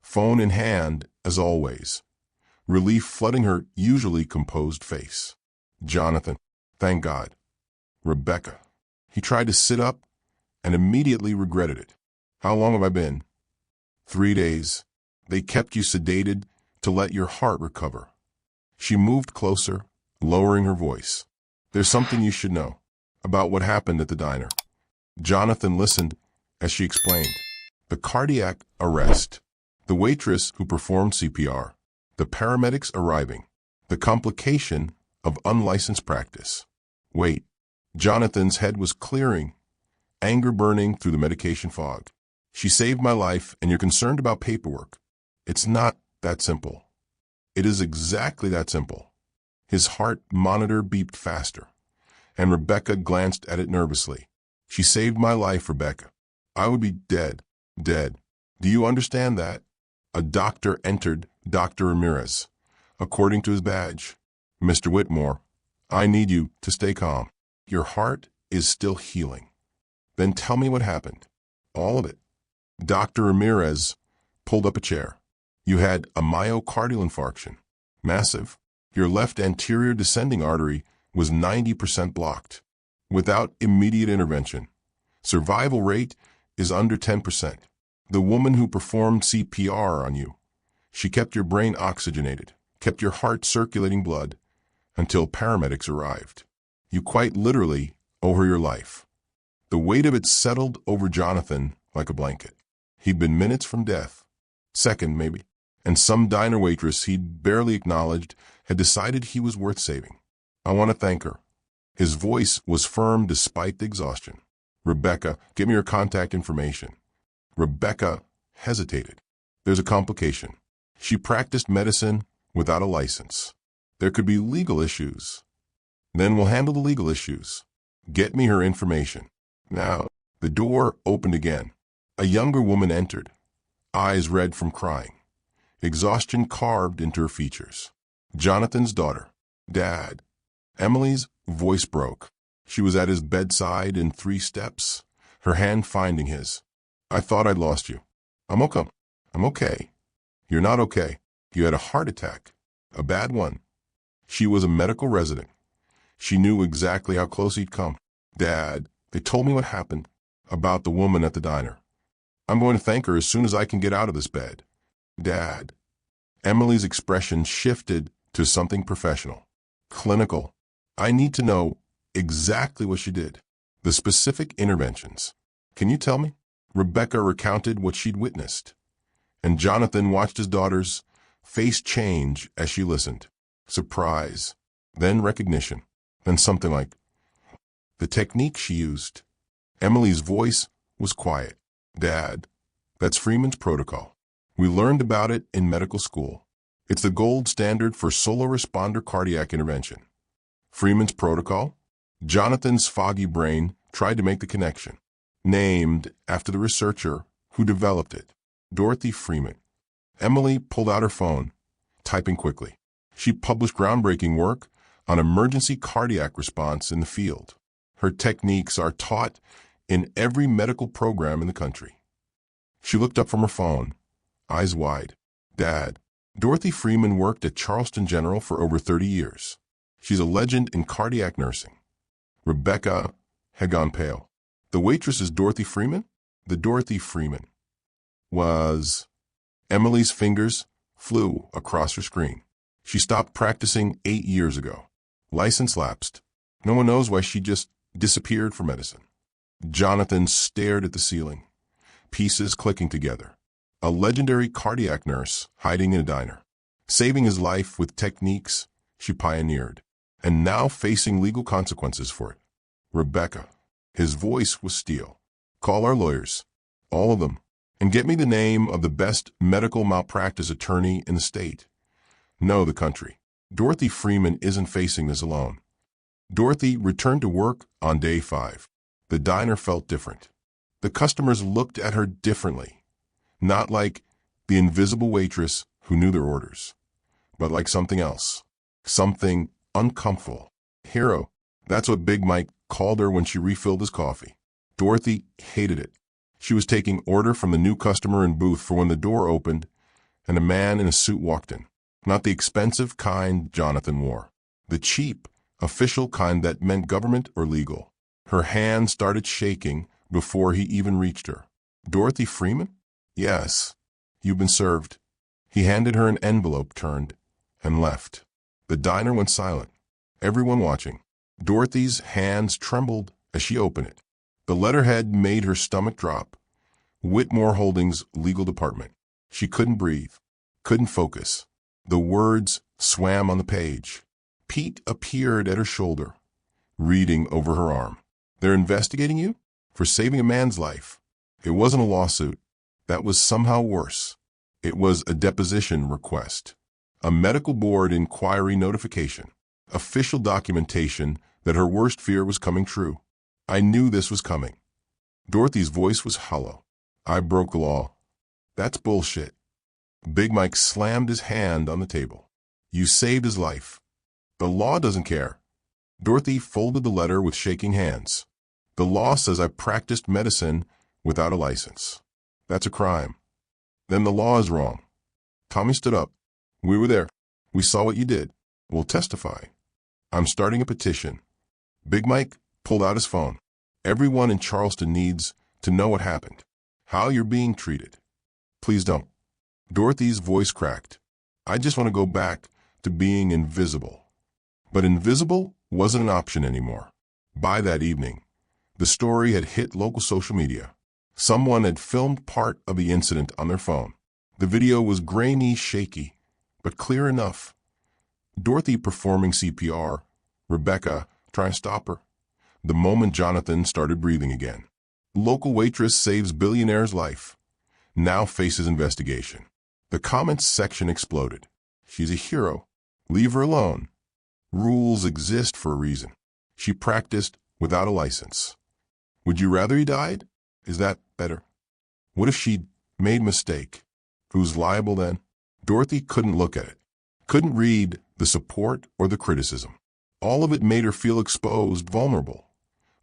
[SPEAKER 1] phone in hand as always, relief flooding her usually composed face. Jonathan, thank God. Rebecca. He tried to sit up and immediately regretted it. How long have I been? 3 days. They kept you sedated to let your heart recover. She moved closer, lowering her voice. There's something you should know about what happened at the diner. Jonathan listened as she explained. The cardiac arrest, the waitress who performed CPR, the paramedics arriving, the complication of unlicensed practice. Wait, Jonathan's head was clearing, anger burning through the medication fog. She saved my life and you're concerned about paperwork. It's not that simple. It is exactly that simple. His heart monitor beeped faster, and Rebecca glanced at it nervously. She saved my life, Rebecca. I would be dead. Dead. Do you understand that? A doctor entered Dr. Ramirez, according to his badge. Mr. Whitmore, I need you to stay calm. Your heart is still healing. Then tell me what happened. All of it. Dr. Ramirez pulled up a chair. You had a myocardial infarction. Massive. Your left anterior descending artery was 90% blocked. Without immediate intervention, survival rate is under 10%. The woman who performed CPR on you, she kept your brain oxygenated, kept your heart circulating blood until paramedics arrived. You quite literally owe her your life. The weight of it settled over Jonathan like a blanket. He'd been minutes from death, second maybe, and some diner waitress he'd barely acknowledged had decided he was worth saving. I want to thank her. His voice was firm despite the exhaustion. Rebecca, give me your contact information. Rebecca hesitated. There's a complication. She practiced medicine without a license. There could be legal issues. Then we'll handle the legal issues. Get me her information. Now, the door opened again. A younger woman entered, eyes red from crying. Exhaustion carved into her features. Jonathan's daughter. Dad. Emily's voice broke. She was at his bedside in 3 steps, her hand finding his. I thought I'd lost you. I'm okay. I'm okay. You're not okay. You had a heart attack. A bad one. She was a medical resident. She knew exactly how close he'd come. Dad, they told me what happened about the woman at the diner. I'm going to thank her as soon as I can get out of this bed. Dad. Emily's expression shifted to something professional. Clinical. I need to know exactly what she did. The specific interventions. Can you tell me? Rebecca recounted what she'd witnessed. And Jonathan watched his daughter's face change as she listened. Surprise. Then recognition. Then something like, the technique she used. Emily's voice was quiet. Dad, that's Freeman's protocol. We learned about it in medical school. It's the gold standard for solo responder cardiac intervention. Freeman's protocol? Jonathan's foggy brain tried to make the connection. Named after the researcher who developed it, Dorothy Freeman. Emily pulled out her phone, typing quickly. She published groundbreaking work on emergency cardiac response in the field. Her techniques are taught in every medical program in the country. She looked up from her phone, eyes wide. Dad, Dorothy Freeman worked at Charleston General for over 30 years. She's a legend in cardiac nursing. Rebecca had gone pale. The waitress is Dorothy Freeman? The Dorothy Freeman was... Emily's fingers flew across her screen. She stopped practicing 8 years ago. License lapsed. No one knows why she just disappeared from medicine. Jonathan stared at the ceiling, pieces clicking together. A legendary cardiac nurse hiding in a diner, saving his life with techniques she pioneered, and now facing legal consequences for it. Rebecca. His voice was steel. Call our lawyers, all of them, and get me the name of the best medical malpractice attorney in the state. No, the country. Dorothy Freeman isn't facing this alone. Dorothy returned to work on day 5. The diner felt different. The customers looked at her differently. Not like the invisible waitress who knew their orders, but like something else. Something uncomfortable. Hero. That's what Big Mike called her when she refilled his coffee. Dorothy hated it. She was taking order from the new customer in booth for when the door opened and a man in a suit walked in. Not the expensive kind Jonathan wore. The cheap, official kind that meant government or legal. Her hand started shaking before he even reached her. Dorothy Freeman? Yes. You've been served. He handed her an envelope, turned, and left. The diner went silent. Everyone watching. Dorothy's hands trembled as she opened it. The letterhead made her stomach drop. Whitmore Holdings Legal Department. She couldn't breathe, couldn't focus. The words swam on the page. Pete appeared at her shoulder, reading over her arm. They're investigating you for saving a man's life. It wasn't a lawsuit. That was somehow worse. It was a deposition request. A medical board inquiry notification. Official documentation that her worst fear was coming true. I knew this was coming. Dorothy's voice was hollow. I broke the law. That's bullshit. Big Mike slammed his hand on the table. You saved his life. The law doesn't care. Dorothy folded the letter with shaking hands. The law says I practiced medicine without a license. That's a crime. Then the law is wrong. Tommy stood up. We were there. We saw what you did. We'll testify. I'm starting a petition. Big Mike pulled out his phone. Everyone in Charleston needs to know what happened. How you're being treated. Please don't. Dorothy's voice cracked. I just want to go back to being invisible. But invisible wasn't an option anymore. By that evening, the story had hit local social media. Someone had filmed part of the incident on their phone. The video was grainy, shaky, but clear enough. Dorothy performing CPR, Rebecca try and stop her. The moment Jonathan started breathing again. Local waitress saves billionaire's life. Now faces investigation. The comments section exploded. She's a hero. Leave her alone. Rules exist for a reason. She practiced without a license. Would you rather he died? Is that better? What if she'd made a mistake? Who's liable then? Dorothy couldn't look at it. Couldn't read the support or the criticism. All of it made her feel exposed, vulnerable,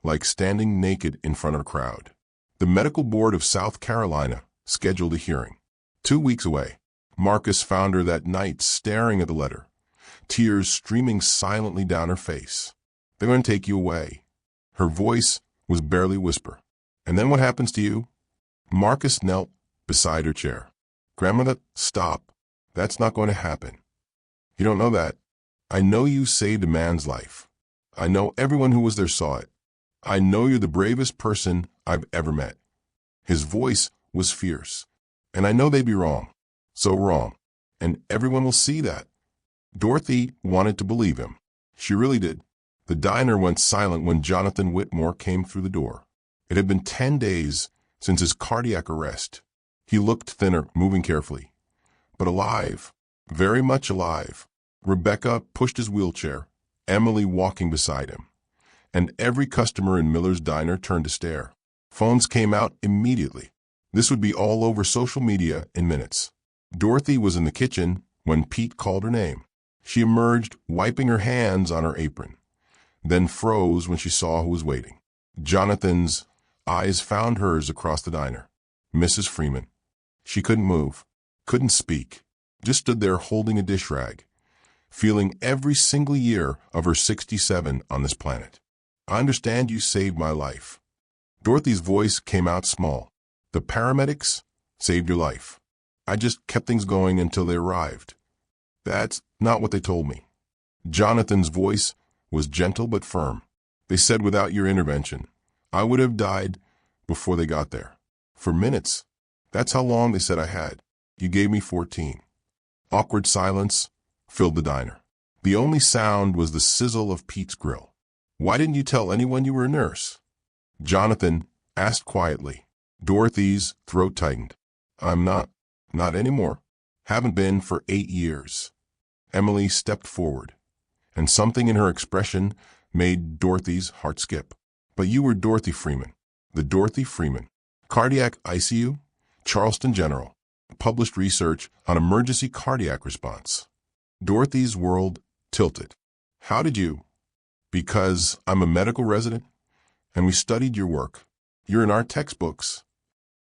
[SPEAKER 1] like standing naked in front of a crowd. The Medical Board of South Carolina scheduled a hearing. 2 weeks away, Marcus found her that night staring at the letter, tears streaming silently down her face. They're going to take you away. Her voice was barely a whisper. And then what happens to you? Marcus knelt beside her chair. Grandmother, stop. That's not going to happen. You don't know that. I know you saved a man's life. I know everyone who was there saw it. I know you're the bravest person I've ever met. His voice was fierce. And I know they'd be wrong. So wrong. And everyone will see that. Dorothy wanted to believe him. She really did. The diner went silent when Jonathan Whitmore came through the door. It had been 10 days since his cardiac arrest. He looked thinner, moving carefully. But alive. Very much alive. Rebecca pushed his wheelchair, Emily walking beside him. And every customer in Miller's diner turned to stare. Phones came out immediately. This would be all over social media in minutes. Dorothy was in the kitchen when Pete called her name. She emerged, wiping her hands on her apron, then froze when she saw who was waiting. Jonathan's eyes found hers across the diner. Mrs. Freeman. She couldn't move, couldn't speak, just stood there holding a dish rag, feeling every single year of her 67 on this planet. I understand you saved my life. Dorothy's voice came out small. The paramedics saved your life. I just kept things going until they arrived. That's not what they told me. Jonathan's voice was gentle but firm. They said without your intervention, I would have died before they got there. For minutes. That's how long they said I had. You gave me 14. Awkward silence filled the diner. The only sound was the sizzle of Pete's grill. Why didn't you tell anyone you were a nurse? Jonathan asked quietly. Dorothy's throat tightened. I'm not anymore. Haven't been for 8 years. Emily stepped forward, and something in her expression made Dorothy's heart skip. But you were Dorothy Freeman. The Dorothy Freeman. Cardiac ICU, Charleston General. Published research on emergency cardiac response. Dorothy's world tilted. How did you? Because I'm a medical resident, and we studied your work. You're in our textbooks.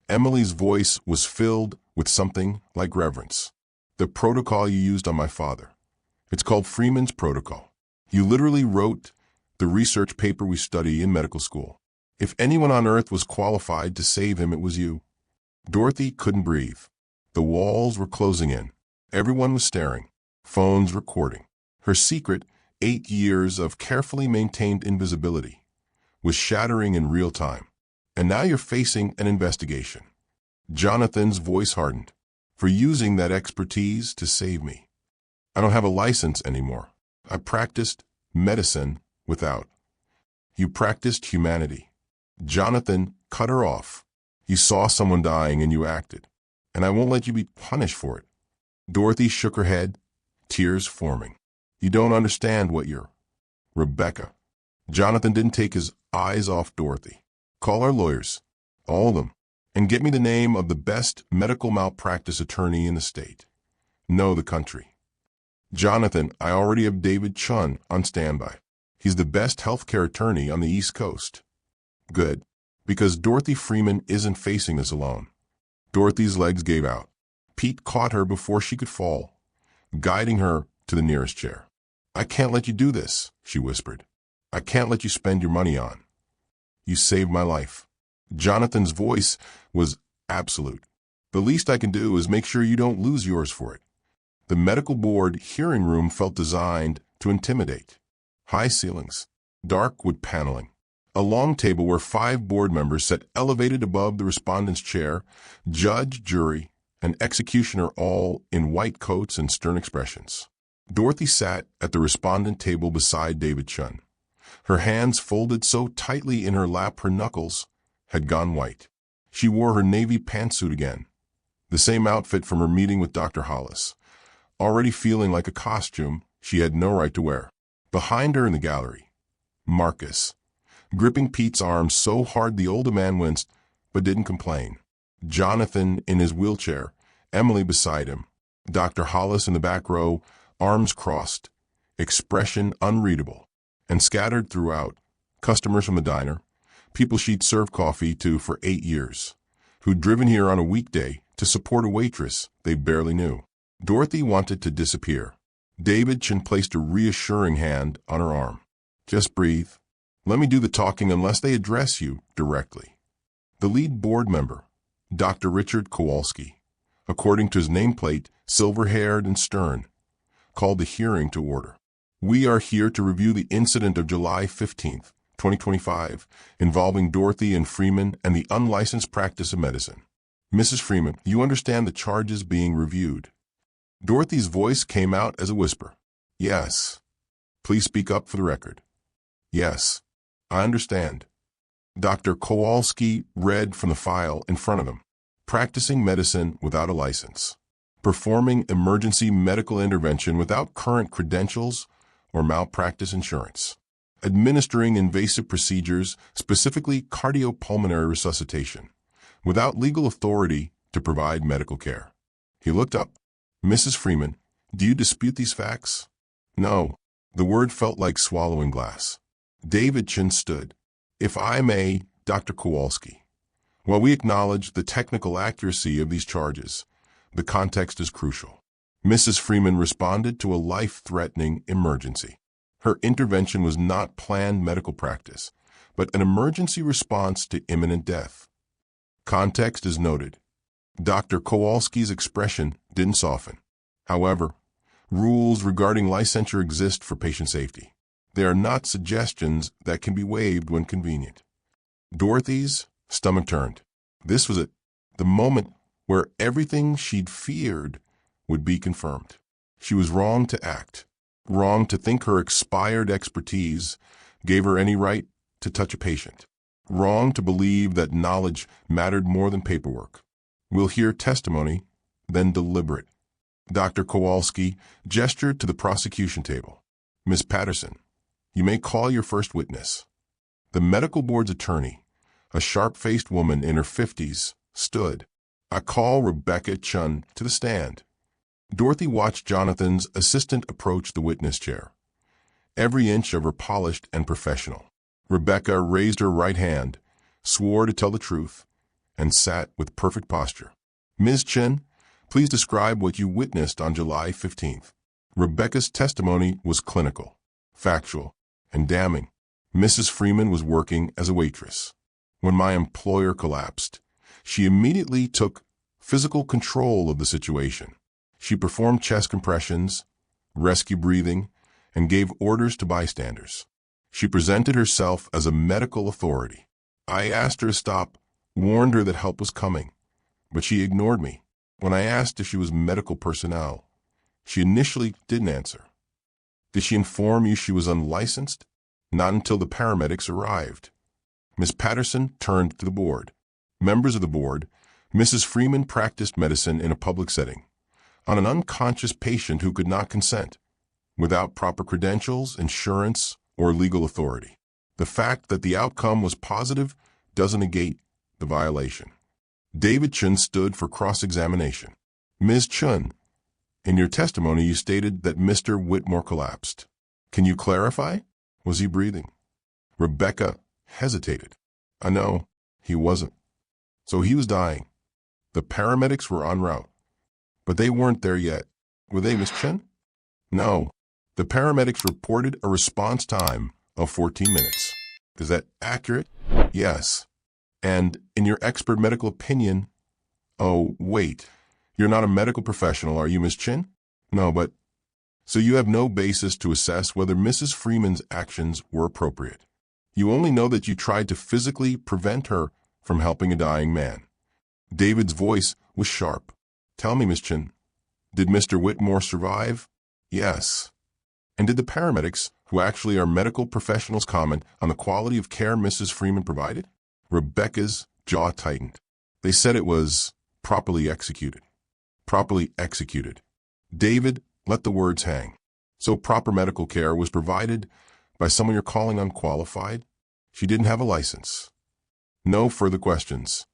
[SPEAKER 1] Emily's voice was filled with something like reverence. The protocol you used on my father. It's called Freeman's Protocol. You literally wrote the research paper we study in medical school. If anyone on earth was qualified to save him, it was you. Dorothy couldn't breathe. The walls were closing in. Everyone was staring. Phones recording. Her secret, 8 years of carefully maintained invisibility, was shattering in real time. And now you're facing an investigation. Jonathan's voice hardened. For using that expertise to save me. I don't have a license anymore. I practiced medicine without. You practiced humanity. Jonathan cut her off. You saw someone dying and you acted. And I won't let you be punished for it. Dorothy shook her head, tears forming. You don't understand what you're. Rebecca. Jonathan didn't take his eyes off Dorothy. Call our lawyers, all of them, and get me the name of the best medical malpractice attorney in the state. No, the country. Jonathan, I already have David Chun on standby. He's the best healthcare attorney on the East Coast. Good, because Dorothy Freeman isn't facing this alone. Dorothy's legs gave out. Pete caught her before she could fall, guiding her to the nearest chair. I can't let you do this, she whispered. I can't let you spend your money on. You saved my life. Jonathan's voice was absolute. The least I can do is make sure you don't lose yours for it. The medical board hearing room felt designed to intimidate. High ceilings, dark wood paneling. A long table where 5 board members sat elevated above the respondent's chair, judge, jury, and executioner all in white coats and stern expressions. Dorothy sat at the respondent table beside David Chun, Her hands folded so tightly in her lap her knuckles had gone white. She wore her navy pantsuit again, the same outfit from her meeting with Dr. Hollis, already feeling like a costume she had no right to wear. Behind her in the gallery, Marcus, gripping Pete's arm so hard the older man winced, but didn't complain. Jonathan in his wheelchair, Emily beside him, Dr. Hollis in the back row, arms crossed, expression unreadable, and scattered throughout, customers from the diner, people she'd served coffee to for 8 years, who'd driven here on a weekday to support a waitress they barely knew. Dorothy wanted to disappear. David Chin placed a reassuring hand on her arm. Just breathe. Let me do the talking unless they address you directly. The lead board member, Dr. Richard Kowalski, according to his nameplate, silver-haired and stern, called the hearing to order. We are here to review the incident of July 15th, 2025, involving Dorothy and Freeman and the unlicensed practice of medicine. Mrs. Freeman, you understand the charges being reviewed. Dorothy's voice came out as a whisper. Yes. Please speak up for the record. Yes. I understand. Dr. Kowalski read from the file in front of him. Practicing medicine without a license. Performing emergency medical intervention without current credentials or malpractice insurance. Administering invasive procedures, specifically cardiopulmonary resuscitation, without legal authority to provide medical care. He looked up. Mrs. Freeman, do you dispute these facts? No. The word felt like swallowing glass. David Chin stood. If I may, Dr. Kowalski, while we acknowledge the technical accuracy of these charges, the context is crucial. Mrs. Freeman responded to a life-threatening emergency. Her intervention was not planned medical practice, but an emergency response to imminent death. Context is noted. Dr. Kowalski's expression didn't soften. However, rules regarding licensure exist for patient safety. They are not suggestions that can be waived when convenient. Dorothy's stomach turned. This was it, the moment where everything she'd feared would be confirmed. She was wrong to act, wrong to think her expired expertise gave her any right to touch a patient, wrong to believe that knowledge mattered more than paperwork. We'll hear testimony, then deliberate. Dr. Kowalski gestured to the prosecution table. Miss Patterson, you may call your first witness. The medical board's attorney, a sharp-faced woman in her 50s, stood. I call Rebecca Chun to the stand. Dorothy watched Jonathan's assistant approach the witness chair, every inch of her polished and professional. Rebecca raised her right hand, swore to tell the truth, and sat with perfect posture. Ms. Chin, please describe what you witnessed on July 15th. Rebecca's testimony was clinical, factual, and damning. Mrs. Freeman was working as a waitress. When my employer collapsed, she immediately took physical control of the situation. She performed chest compressions, rescue breathing, and gave orders to bystanders. She presented herself as a medical authority. I asked her to stop, warned her that help was coming, but she ignored me. When I asked if she was medical personnel, she initially didn't answer. Did she inform you she was unlicensed? Not until the paramedics arrived. Miss Patterson turned to the board. Members of the board, Mrs. Freeman practiced medicine in a public setting, on an unconscious patient who could not consent, without proper credentials, insurance, or legal authority. The fact that the outcome was positive doesn't negate the violation. David Chun stood for cross-examination. Ms. Chun, in your testimony you stated that Mr. Whitmore collapsed. Can you clarify? Was he breathing? Rebecca hesitated. I know, he wasn't. So he was dying. The paramedics were en route. But they weren't there yet. Were they, Miss Chen? No. The paramedics reported a response time of 14 minutes. Is that accurate? Yes. And in your expert medical opinion, oh, wait, you're not a medical professional, are you, Miss Chen? No, but... So you have no basis to assess whether Mrs. Freeman's actions were appropriate. You only know that you tried to physically prevent her from helping a dying man. David's voice was sharp. Tell me, Miss Chen, did Mr. Whitmore survive? Yes. And did the paramedics, who actually are medical professionals, comment on the quality of care Mrs. Freeman provided? Rebecca's jaw tightened. They said it was properly executed. Properly executed. David let the words hang. So proper medical care was provided by someone you're calling unqualified? She didn't have a license. No further questions.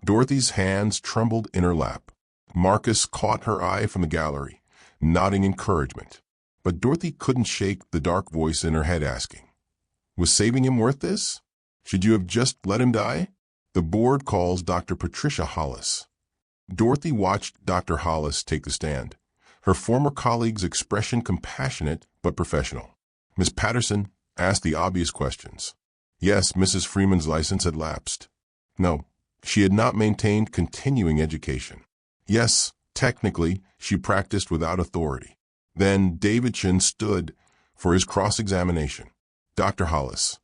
[SPEAKER 1] Dorothy's hands trembled in her lap. Marcus caught her eye from the gallery, nodding encouragement. But Dorothy couldn't shake the dark voice in her head asking, was saving him worth this? Should you have just let him die? The board calls Dr. Patricia Hollis. Dorothy watched Dr. Hollis take the stand, her former colleague's expression compassionate but professional. Miss Patterson asked the obvious questions. Yes, Mrs. Freeman's license had lapsed. No, she had not maintained continuing education. Yes, technically, she practiced without authority. Then Davidson stood for his cross-examination. Dr. Hollis,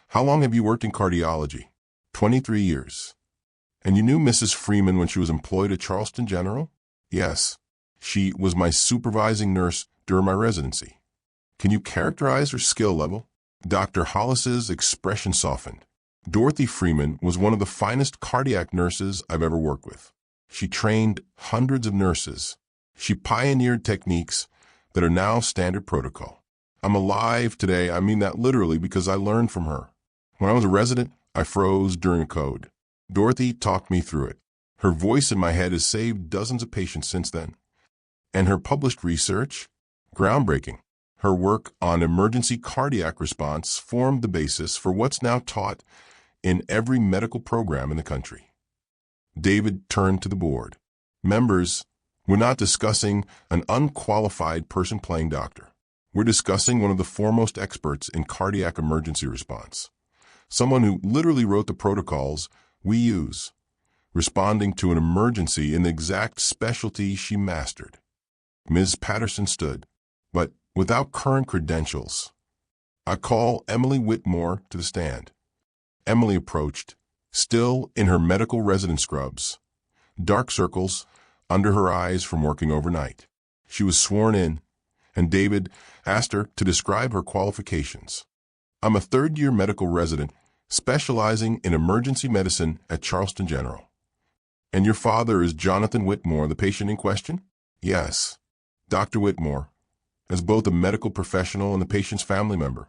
[SPEAKER 1] how long have you worked in cardiology? 23 years. And you knew Mrs. Freeman when she was employed at Charleston General? Yes. She was my supervising nurse during my residency. Can you characterize her skill level? Dr. Hollis's expression softened. Dorothy Freeman was one of the finest cardiac nurses I've ever worked with. She trained hundreds of nurses. She pioneered techniques that are now standard protocol. I'm alive today, I mean that literally, because I learned from her. When I was a resident, I froze during a code. Dorothy talked me through it. Her voice in my head has saved dozens of patients since then. And her published research? Groundbreaking. Her work on emergency cardiac response formed the basis for what's now taught in every medical program in the country. David turned to the board. Members, we're not discussing an unqualified person playing doctor. We're discussing one of the foremost experts in cardiac emergency response. Someone who literally wrote the protocols we use, responding to an emergency in the exact specialty she mastered. Ms. Patterson stood, but without current credentials. I call Emily Whitmore to the stand. Emily approached, still in her medical resident scrubs, dark circles under her eyes from working overnight. She was sworn in, and David asked her to describe her qualifications. I'm a third-year medical resident specializing in emergency medicine at Charleston General. And your father is Jonathan Whitmore, the patient in question? Yes. Dr. Whitmore, as both a medical professional and the patient's family member,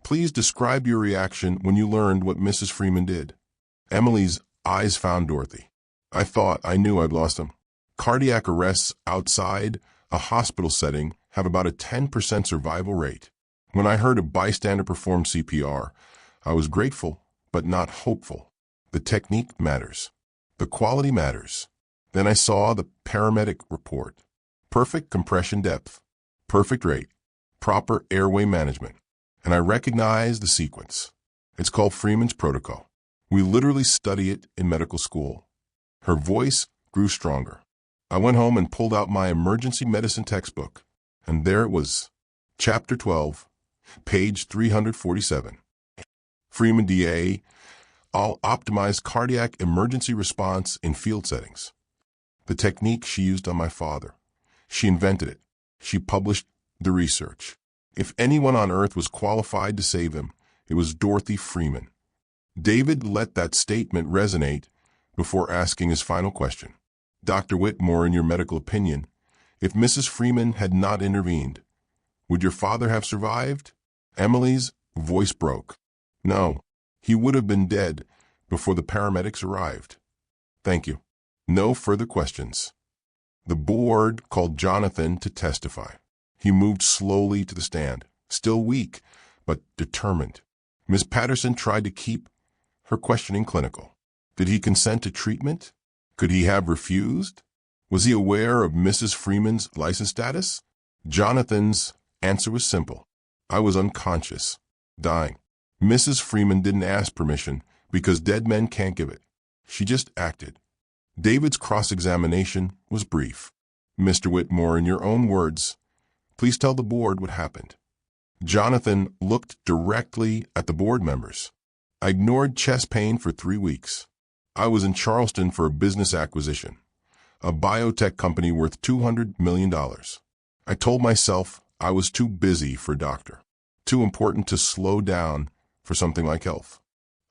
[SPEAKER 1] please describe your reaction when you learned what Mrs. Freeman did. Emily's eyes found Dorothy. I thought I knew I'd lost him. Cardiac arrests outside a hospital setting have about a 10% survival rate. When I heard a bystander perform CPR, I was grateful, but not hopeful. The technique matters. The quality matters. Then I saw the paramedic report. Perfect compression depth, perfect rate, proper airway management. And I recognized the sequence. It's called Freeman's protocol. We literally study it in medical school. Her voice grew stronger. I went home and pulled out my emergency medicine textbook, and there it was, Chapter 12, page 347. Freeman DA, all optimized cardiac emergency response in field settings. The technique she used on my father. She invented it. She published the research. If anyone on earth was qualified to save him, it was Dorothy Freeman. David let that statement resonate before asking his final question. Dr. Whitmore, in your medical opinion, if Mrs. Freeman had not intervened, would your father have survived? Emily's voice broke. No, he would have been dead before the paramedics arrived. Thank you. No further questions. The board called Jonathan to testify. He moved slowly to the stand, still weak, but determined. Ms. Patterson tried to keep her questioning clinical. Did he consent to treatment? Could he have refused? Was he aware of Mrs. Freeman's license status? Jonathan's answer was simple. I was unconscious, dying. Mrs. Freeman didn't ask permission because dead men can't give it. She just acted. David's cross-examination was brief. Mr. Whitmore, in your own words, please tell the board what happened. Jonathan looked directly at the board members. I ignored chest pain for 3 weeks. I was in Charleston for a business acquisition, a biotech company worth $200 million. I told myself I was too busy for a doctor, too important to slow down for something like health.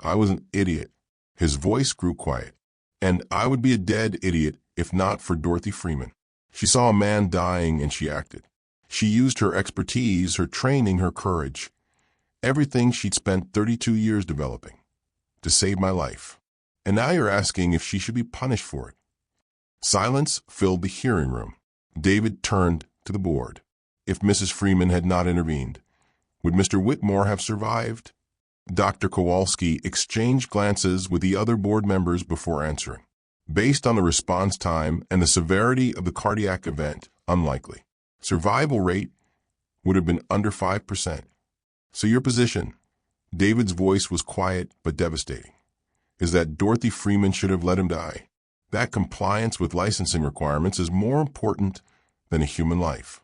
[SPEAKER 1] I was an idiot. His voice grew quiet. And I would be a dead idiot if not for Dorothy Freeman. She saw a man dying and she acted. She used her expertise, her training, her courage, everything she'd spent 32 years developing, to save my life. And now you're asking if she should be punished for it. Silence filled the hearing room. David turned to the board. If Mrs. Freeman had not intervened, would Mr. Whitmore have survived? Dr. Kowalski exchanged glances with the other board members before answering. Based on the response time and the severity of the cardiac event, unlikely. Survival rate would have been under 5%. So your position, David's voice was quiet but devastating, is that Dorothy Freeman should have let him die. That compliance with licensing requirements is more important than a human life.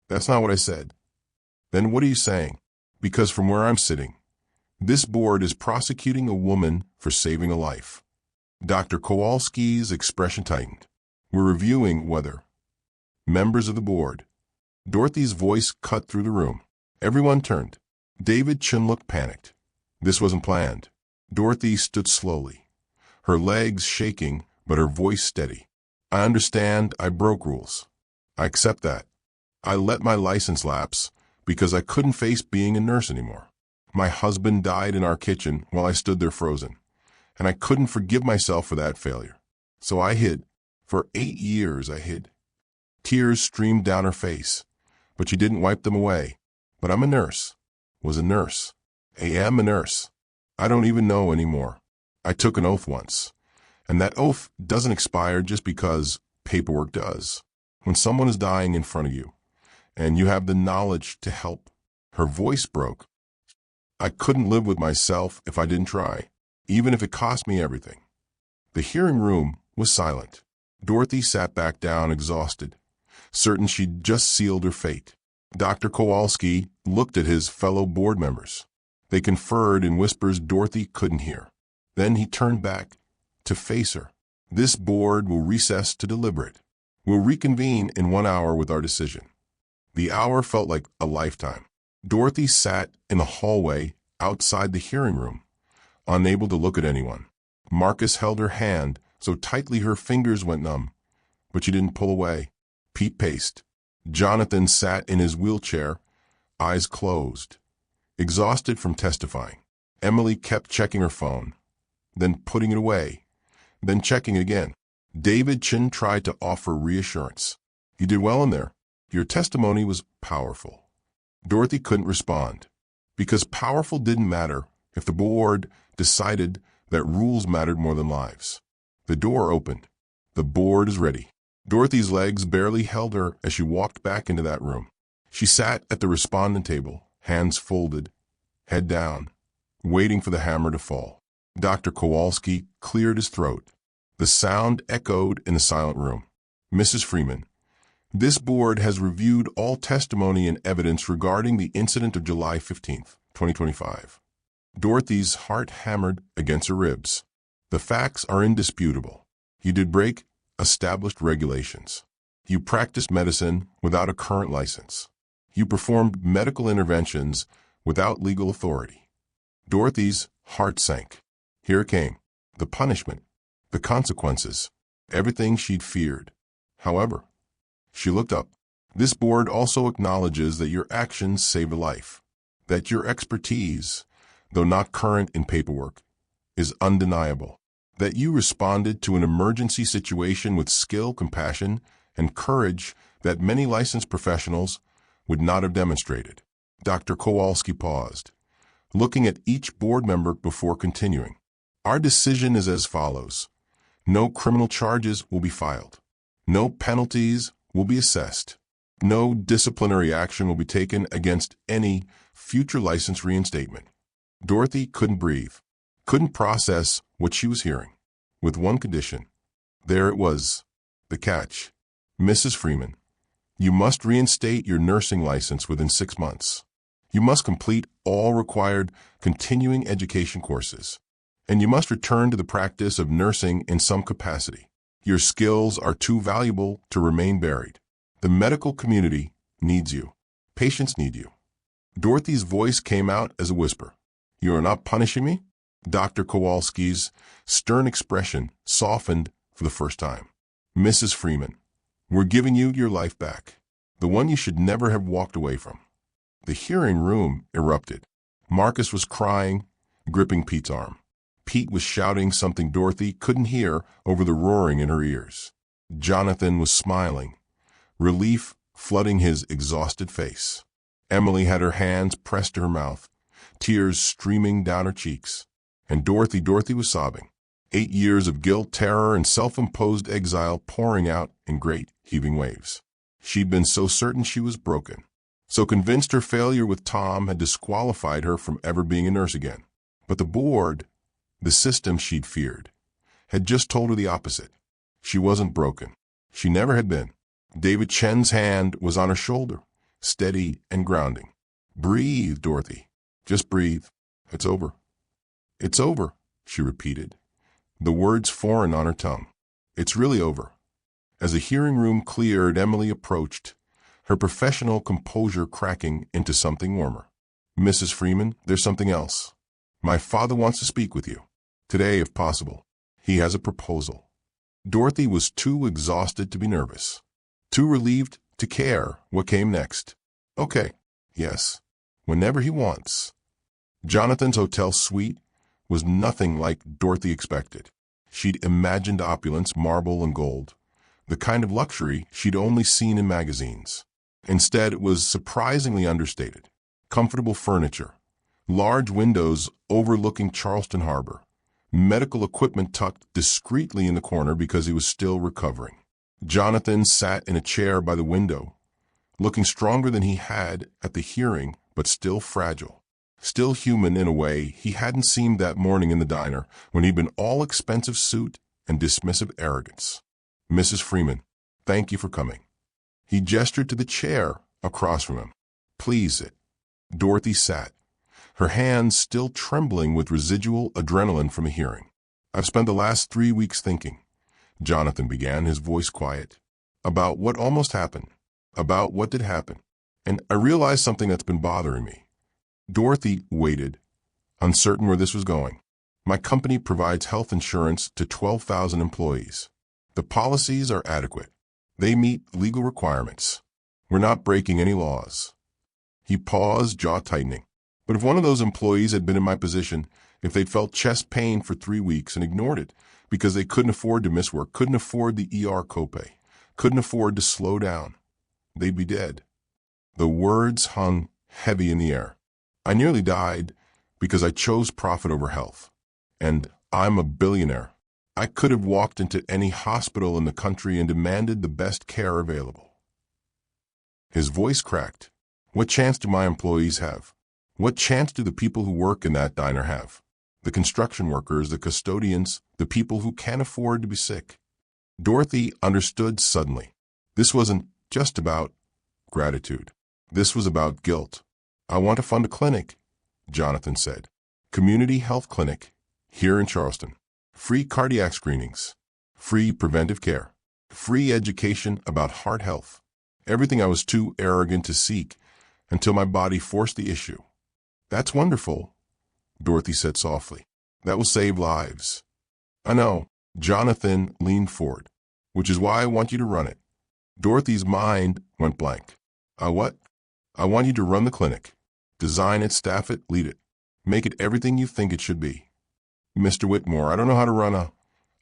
[SPEAKER 1] That's not what I said. Then what are you saying? Because from where I'm sitting, this board is prosecuting a woman for saving a life. Dr. Kowalski's expression tightened. We're reviewing whether. Members of the board. Dorothy's voice cut through the room. Everyone turned. David Chin panicked. This wasn't planned. Dorothy stood slowly, her legs shaking, but her voice steady. I understand I broke rules. I accept that. I let my license lapse because I couldn't face being a nurse anymore. My husband died in our kitchen while I stood there frozen, and I couldn't forgive myself for that failure. So I hid. For 8 years I hid. Tears streamed down her face, but she didn't wipe them away. But I'm a nurse. Was a nurse. I am a nurse. I don't even know anymore. I took an oath once, and that oath doesn't expire just because paperwork does. When someone is dying in front of you, and you have the knowledge to help. Her voice broke. I couldn't live with myself if I didn't try, even if it cost me everything. The hearing room was silent. Dorothy sat back down exhausted, certain she'd just sealed her fate. Dr. Kowalski looked at his fellow board members. They conferred in whispers Dorothy couldn't hear. Then he turned back to face her. This board will recess to deliberate. We'll reconvene in 1 hour with our decision. The hour felt like a lifetime. Dorothy sat in the hallway outside the hearing room, unable to look at anyone. Marcus held her hand so tightly her fingers went numb, but she didn't pull away. Pete paced. Jonathan sat in his wheelchair, eyes closed, exhausted from testifying. Emily kept checking her phone, then putting it away, then checking it again. David Chin tried to offer reassurance. You did well in there. Your testimony was powerful. Dorothy couldn't respond, because powerful didn't matter if the board decided that rules mattered more than lives. The door opened. The board is ready. Dorothy's legs barely held her as she walked back into that room. She sat at the respondent table, hands folded, head down, waiting for the hammer to fall. Dr. Kowalski cleared his throat. The sound echoed in the silent room. Mrs. Freeman, this board has reviewed all testimony and evidence regarding the incident of July 15th, 2025. Dorothy's heart hammered against her ribs. The facts are indisputable. You did break established regulations. You practiced medicine without a current license. You performed medical interventions without legal authority. Dorothy's heart sank. Here it came. The punishment. The consequences. Everything she'd feared. However, she looked up. This board also acknowledges that your actions saved a life. That your expertise, though not current in paperwork, is undeniable. That you responded to an emergency situation with skill, compassion, and courage that many licensed professionals would not have demonstrated. Dr. Kowalski paused, looking at each board member before continuing. Our decision is as follows. No criminal charges will be filed. No penalties will be assessed. No disciplinary action will be taken against any future license reinstatement. Dorothy couldn't breathe, couldn't process what she was hearing. With one condition. There it was, the catch. Mrs. Freeman, you must reinstate your nursing license within 6 months. You must complete all required continuing education courses. And you must return to the practice of nursing in some capacity. Your skills are too valuable to remain buried. The medical community needs you. Patients need you. Dorothy's voice came out as a whisper. You are not punishing me? Dr. Kowalski's stern expression softened for the first time. Mrs. Freeman, we're giving you your life back, the one you should never have walked away from. The hearing room erupted. Marcus was crying, gripping Pete's arm. Pete was shouting something Dorothy couldn't hear over the roaring in her ears. Jonathan was smiling, relief flooding his exhausted face. Emily had her hands pressed to her mouth, tears streaming down her cheeks. And Dorothy was sobbing. 8 years of guilt, terror, and self-imposed exile pouring out in great, heaving waves. She'd been so certain she was broken, so convinced her failure with Tom had disqualified her from ever being a nurse again. But the board, the system she'd feared, had just told her the opposite. She wasn't broken. She never had been. David Chen's hand was on her shoulder, steady and grounding. Breathe, Dorothy. Just breathe. It's over. It's over, she repeated, the words foreign on her tongue. It's really over. As the hearing room cleared, Emily approached, her professional composure cracking into something warmer. Mrs. Freeman, there's something else. My father wants to speak with you. Today, if possible. He has a proposal. Dorothy was too exhausted to be nervous, too relieved to care what came next. Okay, yes, whenever he wants. Jonathan's hotel suite was nothing like Dorothy expected. She'd imagined opulence, marble and gold, the kind of luxury she'd only seen in magazines. Instead, it was surprisingly understated. Comfortable furniture, large windows overlooking Charleston Harbor, medical equipment tucked discreetly in the corner because he was still recovering. Jonathan sat in a chair by the window, looking stronger than he had at the hearing, but still fragile. Still human in a way he hadn't seemed that morning in the diner when he'd been all expensive suit and dismissive arrogance. Mrs. Freeman, thank you for coming. He gestured to the chair across from him. Please sit. Dorothy sat, her hands still trembling with residual adrenaline from a hearing. I've spent the last 3 weeks thinking, Jonathan began, his voice quiet, about what almost happened, about what did happen, and I realized something that's been bothering me. Dorothy waited, uncertain where this was going. My company provides health insurance to 12,000 employees. The policies are adequate. They meet legal requirements. We're not breaking any laws. He paused, jaw tightening. But if one of those employees had been in my position, if they'd felt chest pain for 3 weeks and ignored it because they couldn't afford to miss work, couldn't afford the ER copay, couldn't afford to slow down, they'd be dead. The words hung heavy in the air. I nearly died because I chose profit over health. And I'm a billionaire. I could have walked into any hospital in the country and demanded the best care available. His voice cracked. What chance do my employees have? What chance do the people who work in that diner have? The construction workers, the custodians, the people who can't afford to be sick. Dorothy understood suddenly. This wasn't just about gratitude. This was about guilt. I want to fund a clinic, Jonathan said. Community health clinic, here in Charleston. Free cardiac screenings, free preventive care, free education about heart health. Everything I was too arrogant to seek until my body forced the issue. That's wonderful, Dorothy said softly. That will save lives. I know, Jonathan leaned forward, which is why I want you to run it. Dorothy's mind went blank. What? I want you to run the clinic. Design it, staff it, lead it. Make it everything you think it should be. Mr. Whitmore, I don't know how to run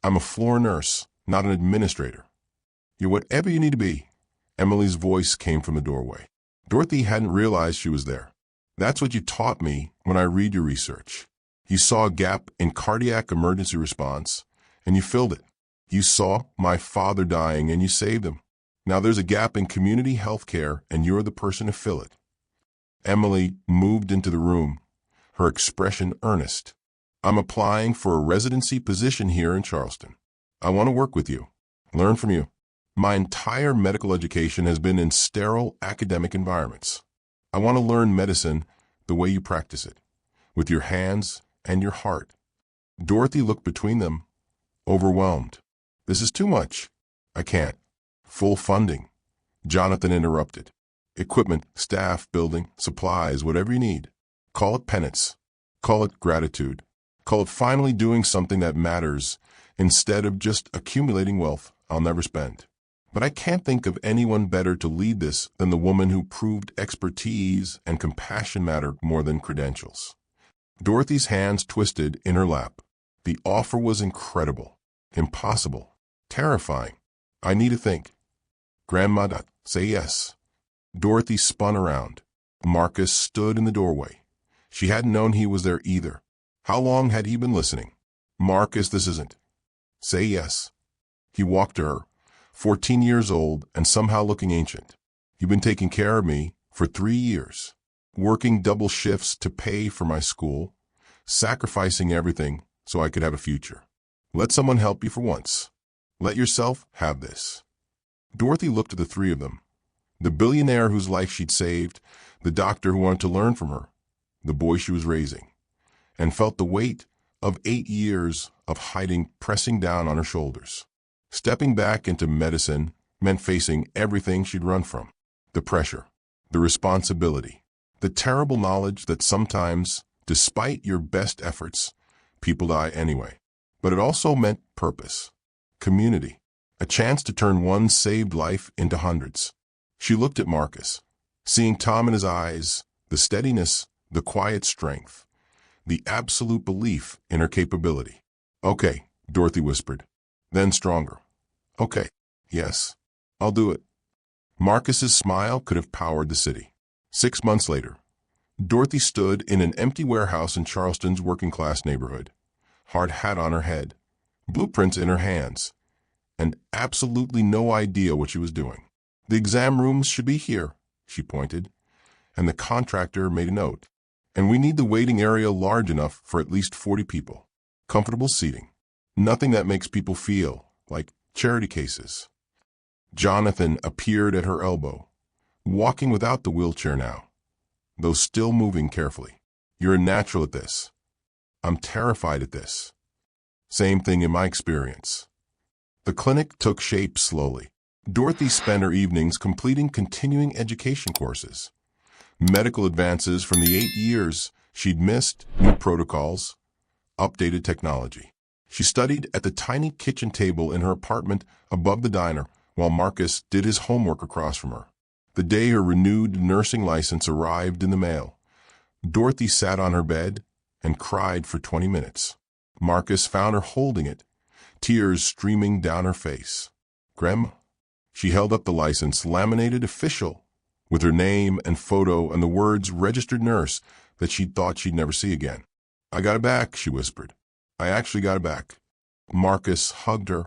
[SPEAKER 1] I'm a floor nurse, not an administrator. You're whatever you need to be. Emily's voice came from the doorway. Dorothy hadn't realized she was there. That's what you taught me when I read your research. You saw a gap in cardiac emergency response, and you filled it. You saw my father dying, and you saved him. Now there's a gap in community health care, and you're the person to fill it. Emily moved into the room, her expression earnest. I'm applying for a residency position here in Charleston. I want to work with you, learn from you. My entire medical education has been in sterile academic environments. I want to learn medicine the way you practice it, with your hands and your heart. Dorothy looked between them, overwhelmed. This is too much. I can't. Full funding. Jonathan interrupted. Equipment, staff, building, supplies, whatever you need. Call it penance. Call it gratitude. Call it finally doing something that matters instead of just accumulating wealth I'll never spend. But I can't think of anyone better to lead this than the woman who proved expertise and compassion mattered more than credentials. Dorothy's hands twisted in her lap. The offer was incredible, impossible, terrifying. I need to think. Grandma, say yes. Dorothy spun around. Marcus stood in the doorway. She hadn't known he was there either. How long had he been listening? Marcus, this isn't. Say yes. He walked to her, 14 years old and somehow looking ancient. You've been taking care of me for 3 years, working double shifts to pay for my school, sacrificing everything so I could have a future. Let someone help you for once. Let yourself have this. Dorothy looked at the three of them. The billionaire whose life she'd saved, the doctor who wanted to learn from her, the boy she was raising, and felt the weight of 8 years of hiding pressing down on her shoulders. Stepping back into medicine meant facing everything she'd run from. The pressure, the responsibility, the terrible knowledge that sometimes, despite your best efforts, people die anyway. But it also meant purpose, community, a chance to turn one saved life into hundreds. She looked at Marcus, seeing Tom in his eyes, the steadiness, the quiet strength, the absolute belief in her capability. Okay, Dorothy whispered, then stronger. Okay, yes, I'll do it. Marcus's smile could have powered the city. 6 months later, Dorothy stood in an empty warehouse in Charleston's working-class neighborhood, hard hat on her head, blueprints in her hands, and absolutely no idea what she was doing. The exam rooms should be here, she pointed, and the contractor made a note. And we need the waiting area large enough for at least 40 people. Comfortable seating. Nothing that makes people feel like charity cases. Jonathan appeared at her elbow, walking without the wheelchair now, though still moving carefully. You're a natural at this. I'm terrified at this. Same thing in my experience. The clinic took shape slowly. Dorothy spent her evenings completing continuing education courses. Medical advances from the 8 years she'd missed, new protocols, updated technology. She studied at the tiny kitchen table in her apartment above the diner while Marcus did his homework across from her. The day her renewed nursing license arrived in the mail, Dorothy sat on her bed and cried for 20 minutes. Marcus found her holding it, tears streaming down her face. Grandma? She held up the license, laminated official, with her name and photo and the words registered nurse that she'd thought she'd never see again. I got it back, she whispered. I actually got it back. Marcus hugged her,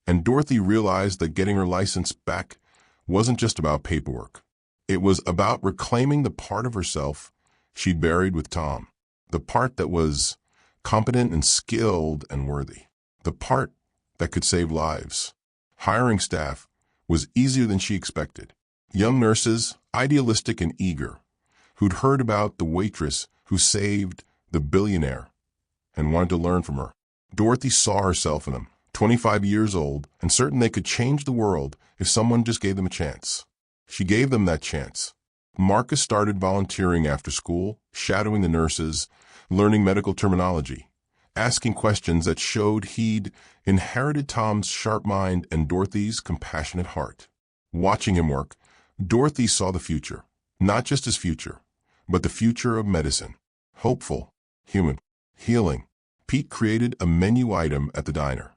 [SPEAKER 1] and Dorothy realized that getting her license back wasn't just about paperwork. It was about reclaiming the part of herself she'd buried with Tom, the part that was competent and skilled and worthy, the part that could save lives. Hiring staff was easier than she expected. Young nurses, idealistic and eager, who'd heard about the waitress who saved the billionaire and wanted to learn from her. Dorothy saw herself in them, 25 years old, and certain they could change the world if someone just gave them a chance. She gave them that chance. Marcus started volunteering after school, shadowing the nurses, learning medical terminology, asking questions that showed he'd inherited Tom's sharp mind and Dorothy's compassionate heart. Watching him work, Dorothy saw the future, not just his future, but the future of medicine. Hopeful, human, healing. Pete created a menu item at the diner,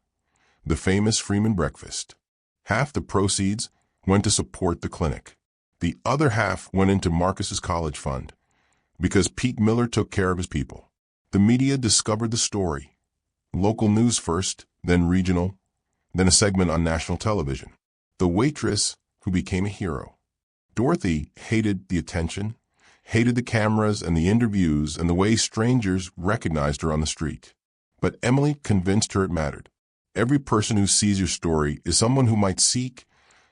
[SPEAKER 1] the famous Freeman breakfast. Half the proceeds went to support the clinic. The other half went into Marcus's college fund, because Pete Miller took care of his people. The media discovered the story. Local news first, then regional, then a segment on national television. The waitress who became a hero. Dorothy hated the attention, hated the cameras and the interviews and the way strangers recognized her on the street. But Emily convinced her it mattered. Every person who sees your story is someone who might seek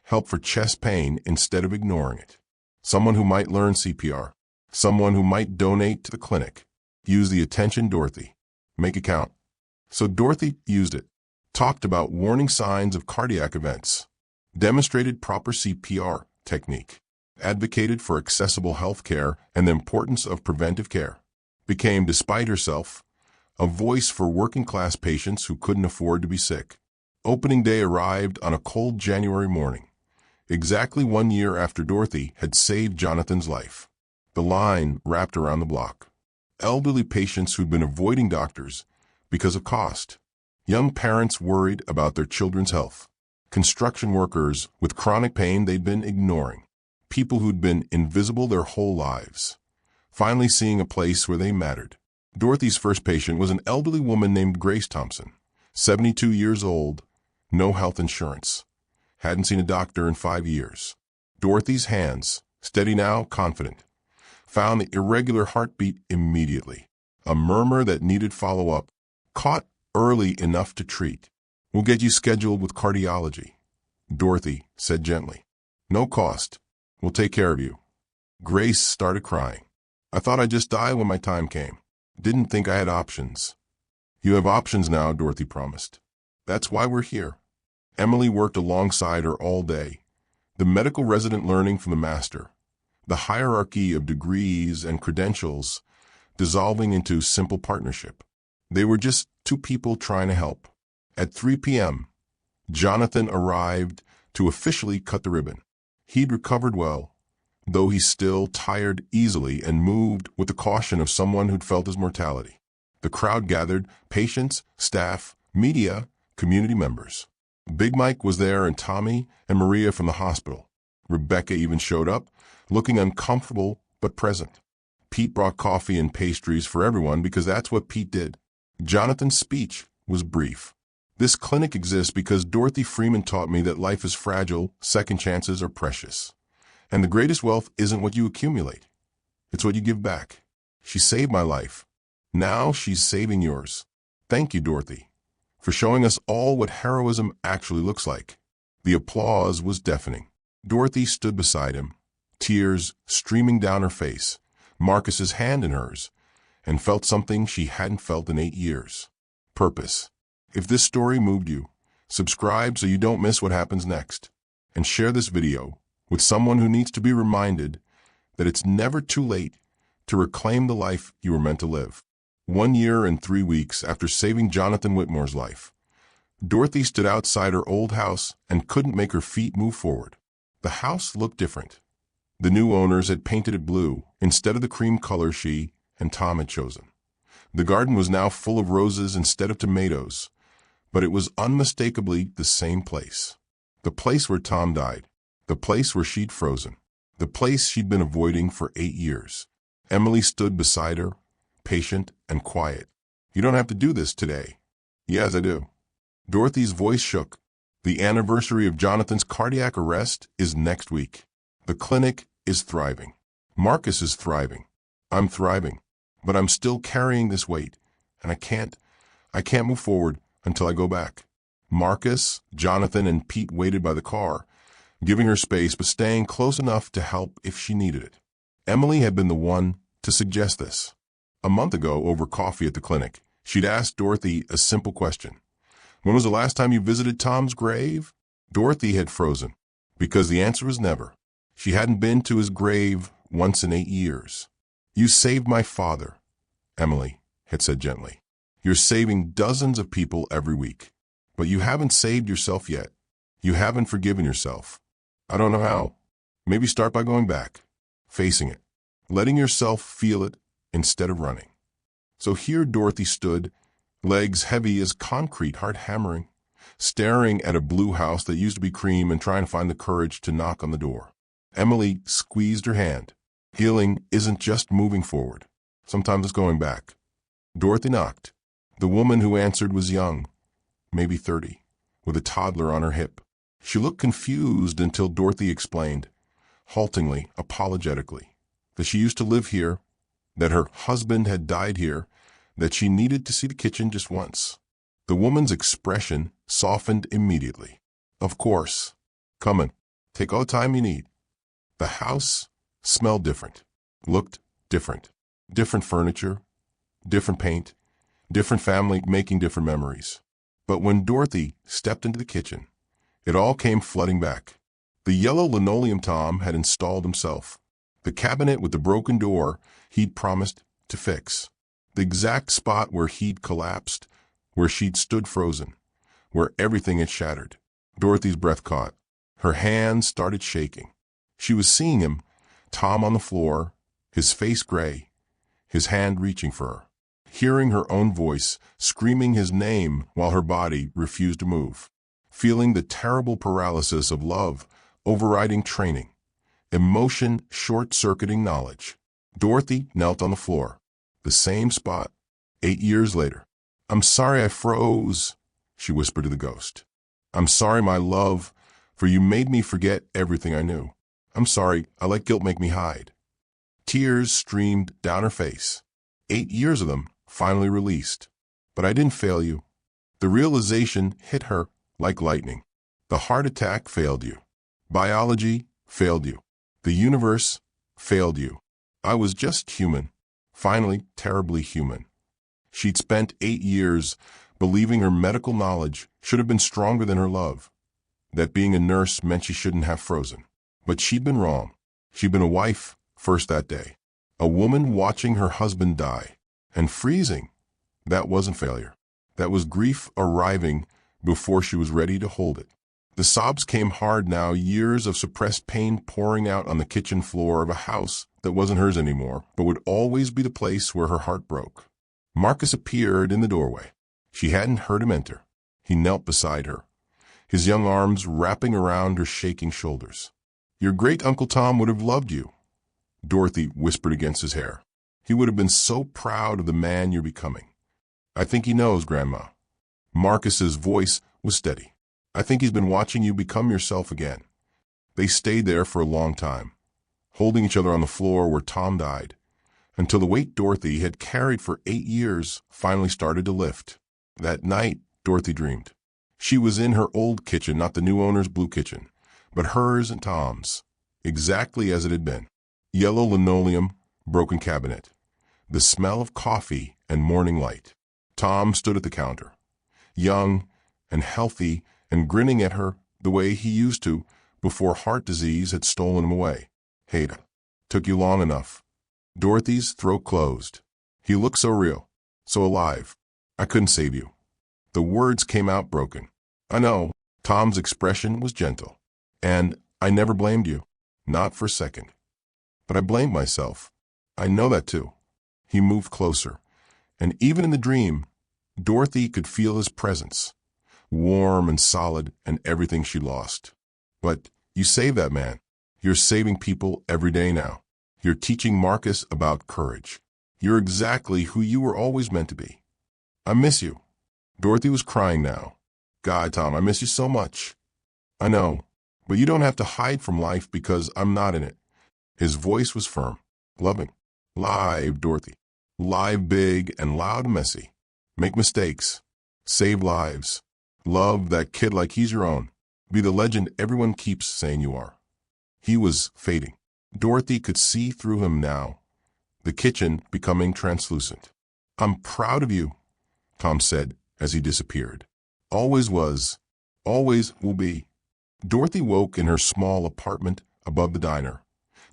[SPEAKER 1] help for chest pain instead of ignoring it. Someone who might learn CPR. Someone who might donate to the clinic. Use the attention, Dorothy. Make it count. So Dorothy used it. Talked about warning signs of cardiac events. Demonstrated proper CPR technique. advocated for accessible health care and the importance of preventive care, became, despite herself, a voice for working-class patients who couldn't afford to be sick. Opening day arrived on a cold January morning, exactly 1 year after Dorothy had saved Jonathan's life. The line wrapped around the block. Elderly patients who'd been avoiding doctors because of cost. Young parents worried about their children's health. Construction workers with chronic pain they'd been ignoring. People who'd been invisible their whole lives. Finally seeing a place where they mattered. Dorothy's first patient was an elderly woman named Grace Thompson, 72 years old, no health insurance. Hadn't seen a doctor in 5 years. Dorothy's hands, steady now, confident, found the irregular heartbeat immediately. A murmur that needed follow-up, caught early enough to treat. We'll get you scheduled with cardiology, Dorothy said gently. No cost. We'll take care of you. Grace started crying. I thought I'd just die when my time came. Didn't think I had options. You have options now, Dorothy promised. That's why we're here. Emily worked alongside her all day, the medical resident learning from the master, the hierarchy of degrees and credentials dissolving into simple partnership. They were just two people trying to help. At 3 p.m., Jonathan arrived to officially cut the ribbon. He'd recovered well, though he still tired easily and moved with the caution of someone who'd felt his mortality. The crowd gathered, patients, staff, media, community members. Big Mike was there and Tommy and Maria from the hospital. Rebecca even showed up, looking uncomfortable but present. Pete brought coffee and pastries for everyone because that's what Pete did. Jonathan's speech was brief. This clinic exists because Dorothy Freeman taught me that life is fragile, second chances are precious. And the greatest wealth isn't what you accumulate. It's what you give back. She saved my life. Now she's saving yours. Thank you, Dorothy, for showing us all what heroism actually looks like. The applause was deafening. Dorothy stood beside him, tears streaming down her face, Marcus's hand in hers, and felt something she hadn't felt in 8 years. Purpose. If this story moved you, subscribe so you don't miss what happens next, and share this video with someone who needs to be reminded that it's never too late to reclaim the life you were meant to live. 1 year and 3 weeks after saving Jonathan Whitmore's life, Dorothy stood outside her old house and couldn't make her feet move forward. The house looked different. The new owners had painted it blue instead of the cream color she and Tom had chosen. The garden was now full of roses instead of tomatoes, but it was unmistakably the same place. The place where Tom died. The place where she'd frozen. The place she'd been avoiding for 8 years. Emily stood beside her, patient and quiet. You don't have to do this today. Yes, I do. Dorothy's voice shook. The anniversary of Jonathan's cardiac arrest is next week. The clinic is thriving. Marcus is thriving. I'm thriving. But I'm still carrying this weight, and I can't move forward until I go back. Marcus, Jonathan, and Pete waited by the car, giving her space but staying close enough to help if she needed it. Emily had been the one to suggest this. A month ago, over coffee at the clinic, she'd asked Dorothy a simple question. When was the last time you visited Tom's grave? Dorothy had frozen, because the answer was never. She hadn't been to his grave once in 8 years. You saved my father, Emily had said gently. You're saving dozens of people every week, but you haven't saved yourself yet. You haven't forgiven yourself. I don't know how. Maybe start by going back, facing it, letting yourself feel it instead of running. So here Dorothy stood, legs heavy as concrete, heart hammering, staring at a blue house that used to be cream and trying to find the courage to knock on the door. Emily squeezed her hand. Healing isn't just moving forward. Sometimes it's going back. Dorothy knocked. The woman who answered was young, maybe 30, with a toddler on her hip. She looked confused until Dorothy explained, haltingly, apologetically, that she used to live here, that her husband had died here, that she needed to see the kitchen just once. The woman's expression softened immediately. Of course. Come in. Take all the time you need. The house smelled different, looked different. Different furniture, different paint, different family making different memories. But when Dorothy stepped into the kitchen, it all came flooding back. The yellow linoleum Tom had installed himself. The cabinet with the broken door he'd promised to fix. The exact spot where he'd collapsed, where she'd stood frozen, where everything had shattered. Dorothy's breath caught. Her hands started shaking. She was seeing him, Tom on the floor, his face gray, his hand reaching for her. Hearing her own voice, screaming his name while her body refused to move. Feeling the terrible paralysis of love overriding training. Emotion short-circuiting knowledge. Dorothy knelt on the floor. The same spot, 8 years later. "I'm sorry I froze," she whispered to the ghost. "I'm sorry, my love, for you made me forget everything I knew. I'm sorry I let guilt make me hide." Tears streamed down her face. 8 years of them finally released. "But I didn't fail you." The realization hit her like lightning. The heart attack failed you. Biology failed you. The universe failed you. I was just human. Finally, terribly human. She'd spent 8 years believing her medical knowledge should have been stronger than her love, that being a nurse meant she shouldn't have frozen. But she'd been wrong. She'd been a wife first that day, a woman watching her husband die, and freezing. That wasn't failure. That was grief arriving before she was ready to hold it. The sobs came hard now, years of suppressed pain pouring out on the kitchen floor of a house that wasn't hers anymore, but would always be the place where her heart broke. Marcus appeared in the doorway. She hadn't heard him enter. He knelt beside her, his young arms wrapping around her shaking shoulders. "Your great Uncle Tom would have loved you," Dorothy whispered against his hair. "He would have been so proud of the man you're becoming." "I think he knows, Grandma." Marcus's voice was steady. "I think he's been watching you become yourself again." They stayed there for a long time, holding each other on the floor where Tom died, until the weight Dorothy had carried for 8 years finally started to lift. That night, Dorothy dreamed. She was in her old kitchen, not the new owner's blue kitchen, but hers and Tom's, exactly as it had been. Yellow linoleum, broken cabinet, the smell of coffee and morning light. Tom stood at the counter, young and healthy and grinning at her the way he used to before heart disease had stolen him away. "Hada, took you long enough." Dorothy's throat closed. He looked so real, so alive. "I couldn't save you." The words came out broken. "I know." Tom's expression was gentle. "And I never blamed you. Not for a second. But I blamed myself. I know that too." He moved closer, and even in the dream, Dorothy could feel his presence, warm and solid and everything she lost. "But you saved that man. You're saving people every day now. You're teaching Marcus about courage. You're exactly who you were always meant to be. I miss you." Dorothy was crying now. "God, Tom, I miss you so much." "I know, but you don't have to hide from life because I'm not in it." His voice was firm, loving. "Live, Dorothy. Live big and loud and messy. Make mistakes. Save lives. Love that kid like he's your own. Be the legend everyone keeps saying you are." He was fading. Dorothy could see through him now, the kitchen becoming translucent. "I'm proud of you," Tom said as he disappeared. "Always was. Always will be." Dorothy woke in her small apartment above the diner,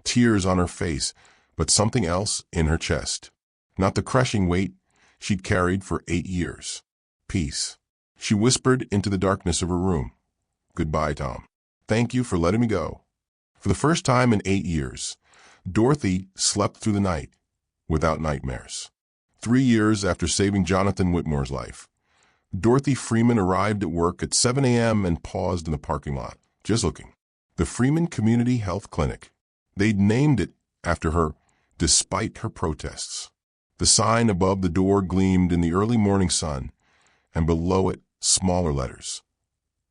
[SPEAKER 1] tears on her face, but something else in her chest. Not the crushing weight she'd carried for 8 years. Peace. She whispered into the darkness of her room. "Goodbye, Tom. Thank you for letting me go." For the first time in 8 years, Dorothy slept through the night without nightmares. 3 years after saving Jonathan Whitmore's life, Dorothy Freeman arrived at work at 7 a.m. and paused in the parking lot, just looking. The Freeman Community Health Clinic. They'd named it after her, despite her protests. The sign above the door gleamed in the early morning sun, and below it, smaller letters,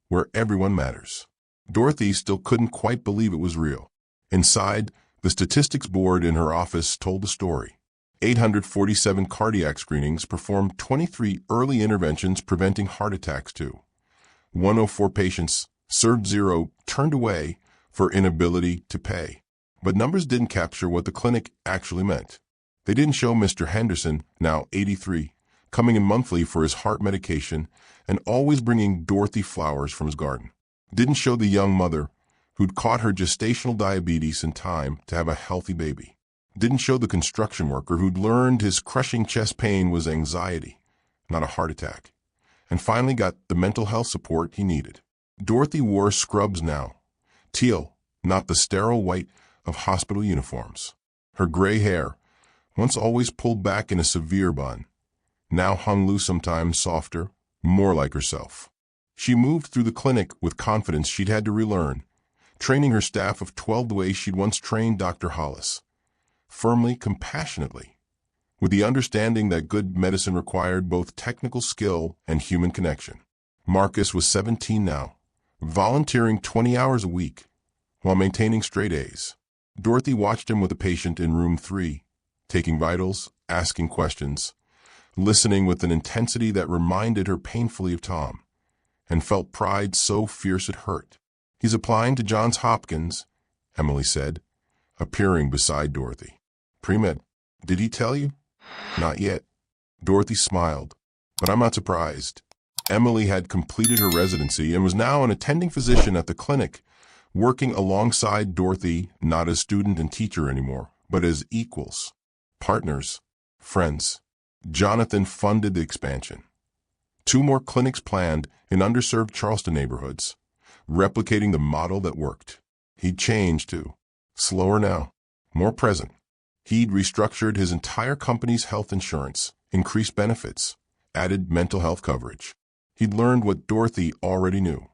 [SPEAKER 1] "Where everyone matters." Dorothy still couldn't quite believe it was real. Inside, the statistics board in her office told the story. 847 cardiac screenings performed, 23 early interventions preventing heart attacks too. 104 patients, served 0, turned away for inability to pay. But numbers didn't capture what the clinic actually meant. They didn't show Mr. Henderson, now 83, coming in monthly for his heart medication and always bringing Dorothy flowers from his garden. Didn't show the young mother who'd caught her gestational diabetes in time to have a healthy baby. Didn't show the construction worker who'd learned his crushing chest pain was anxiety, not a heart attack, and finally got the mental health support he needed. Dorothy wore scrubs now, teal, not the sterile white of hospital uniforms. Her gray hair, once always pulled back in a severe bun, now hung loose, sometimes softer, more like herself. She moved through the clinic with confidence she'd had to relearn, training her staff of 12 the way she'd once trained Dr. Hollis, firmly, compassionately, with the understanding that good medicine required both technical skill and human connection. Marcus was 17 now, volunteering 20 hours a week while maintaining straight A's. Dorothy watched him with a patient in room 3, taking vitals, asking questions, listening with an intensity that reminded her painfully of Tom, and felt pride so fierce it hurt. "He's applying to Johns Hopkins," Emily said, appearing beside Dorothy. "Pre-med. Did he tell you?" "Not yet." Dorothy smiled, "But I'm not surprised." Emily had completed her residency and was now an attending physician at the clinic, working alongside Dorothy, not as student and teacher anymore, but as equals, partners, friends. Jonathan funded the expansion. 2 more clinics planned in underserved Charleston neighborhoods, replicating the model that worked. He'd changed too. Slower now, more present. He'd restructured his entire company's health insurance, increased benefits, added mental health coverage. He'd learned what Dorothy already knew,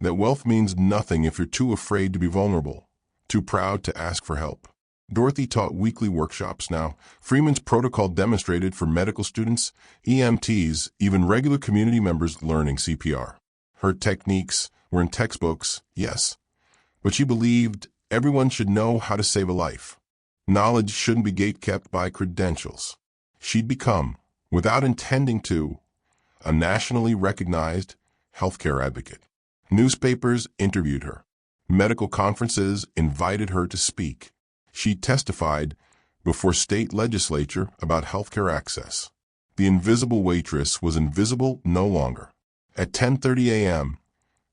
[SPEAKER 1] that wealth means nothing if you're too afraid to be vulnerable, too proud to ask for help. Dorothy taught weekly workshops now. Freeman's protocol demonstrated for medical students, EMTs, even regular community members learning CPR. Her techniques were in textbooks, yes, but she believed everyone should know how to save a life. Knowledge shouldn't be gatekept by credentials. She'd become, without intending to, a nationally recognized healthcare advocate. Newspapers interviewed her. Medical conferences invited her to speak. She testified before state legislature about healthcare access. The invisible waitress was invisible no longer. At 10:30 a.m.,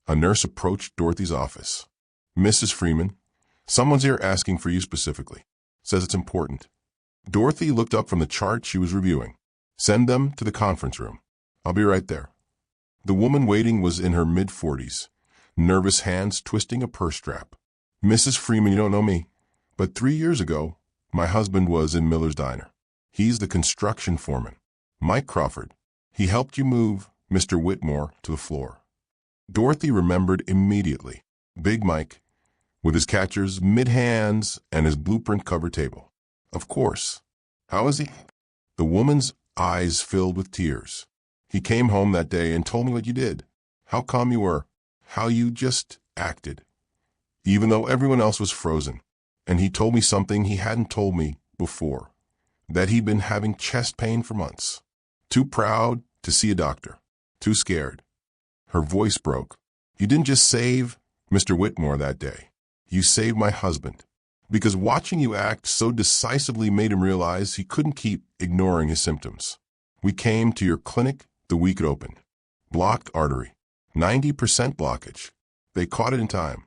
[SPEAKER 1] a nurse approached Dorothy's office. "Mrs. Freeman, someone's here asking for you specifically. Says it's important." Dorothy looked up from the chart she was reviewing. "Send them to the conference room. I'll be right there." The woman waiting was in her mid-40s, nervous hands twisting a purse strap. "Mrs. Freeman, you don't know me, but 3 years ago, my husband was in Miller's Diner. He's the construction foreman. Mike Crawford. He helped you move Mr. Whitmore to the floor." Dorothy remembered immediately. Big Mike, with his catcher's mid-hands and his blueprint cover table. "Of course. How is he?" The woman's eyes filled with tears. "He came home that day and told me what you did, how calm you were, how you just acted, even though everyone else was frozen. And he told me something he hadn't told me before, that he'd been having chest pain for months. Too proud to see a doctor, too scared." Her voice broke. "You didn't just save Mr. Whitmore that day. You saved my husband, because watching you act so decisively made him realize he couldn't keep ignoring his symptoms. We came to your clinic the week it opened. Blocked artery, 90% blockage. They caught it in time."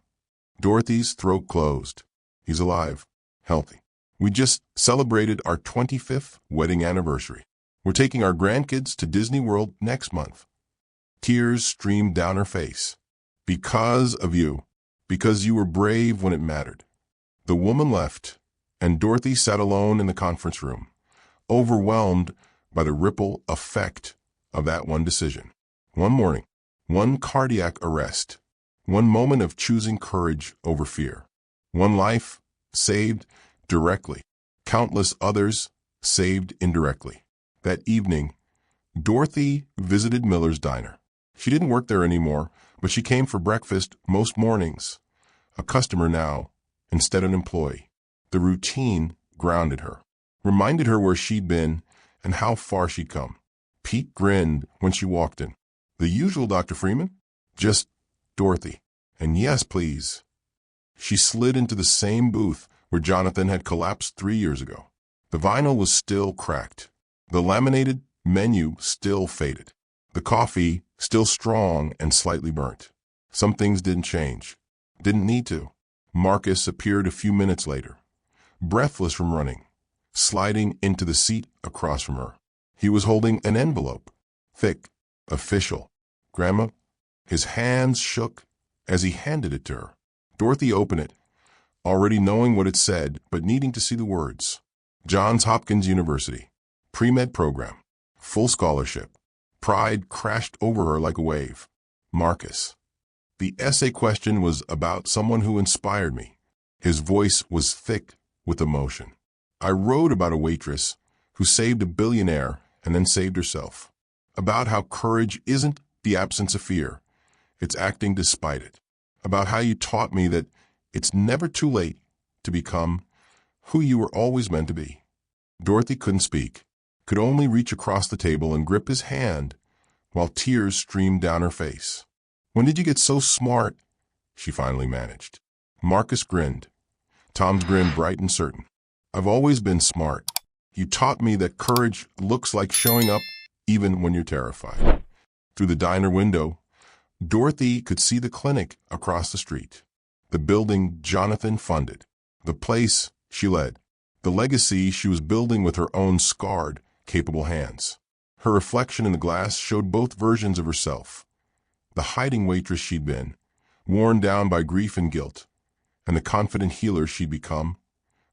[SPEAKER 1] Dorothy's throat closed. "He's alive, healthy. We just celebrated our 25th wedding anniversary. We're taking our grandkids to Disney World next month." Tears streamed down her face. "Because of you. Because you were brave when it mattered." The woman left, and Dorothy sat alone in the conference room, overwhelmed by the ripple effect of that one decision. One morning, one cardiac arrest, one moment of choosing courage over fear. One life saved directly, countless others saved indirectly. That evening, Dorothy visited Miller's Diner. She didn't work there anymore, but she came for breakfast most mornings. A customer now, instead of an employee. The routine grounded her, reminded her where she'd been and how far she'd come. Pete grinned when she walked in. "The usual, Dr. Freeman?" "Just Dorothy. And yes, please." She slid into the same booth where Jonathan had collapsed 3 years ago. The vinyl was still cracked. The laminated menu still faded. The coffee still strong and slightly burnt. Some things didn't change. Didn't need to. Marcus appeared a few minutes later, breathless from running, sliding into the seat across from her. He was holding an envelope, thick, official. Grandma, his hands shook as he handed it to her. Dorothy opened it, already knowing what it said, but needing to see the words. Johns Hopkins University, pre-med program, full scholarship. Pride crashed over her like a wave. Marcus. The essay question was about someone who inspired me. His voice was thick with emotion. I wrote about a waitress who saved a billionaire and then saved herself. About how courage isn't the absence of fear, it's acting despite it. About how you taught me that it's never too late to become who you were always meant to be. Dorothy couldn't speak, could only reach across the table and grip his hand while tears streamed down her face. When did you get so smart? She finally managed. Marcus grinned, Tom's grin bright and certain. I've always been smart. You taught me that courage looks like showing up even when you're terrified. Through the diner window, Dorothy could see the clinic across the street, the building Jonathan funded, the place she led, the legacy she was building with her own scarred, capable hands. Her reflection in the glass showed both versions of herself. The hiding waitress she'd been, worn down by grief and guilt, and the confident healer she'd become,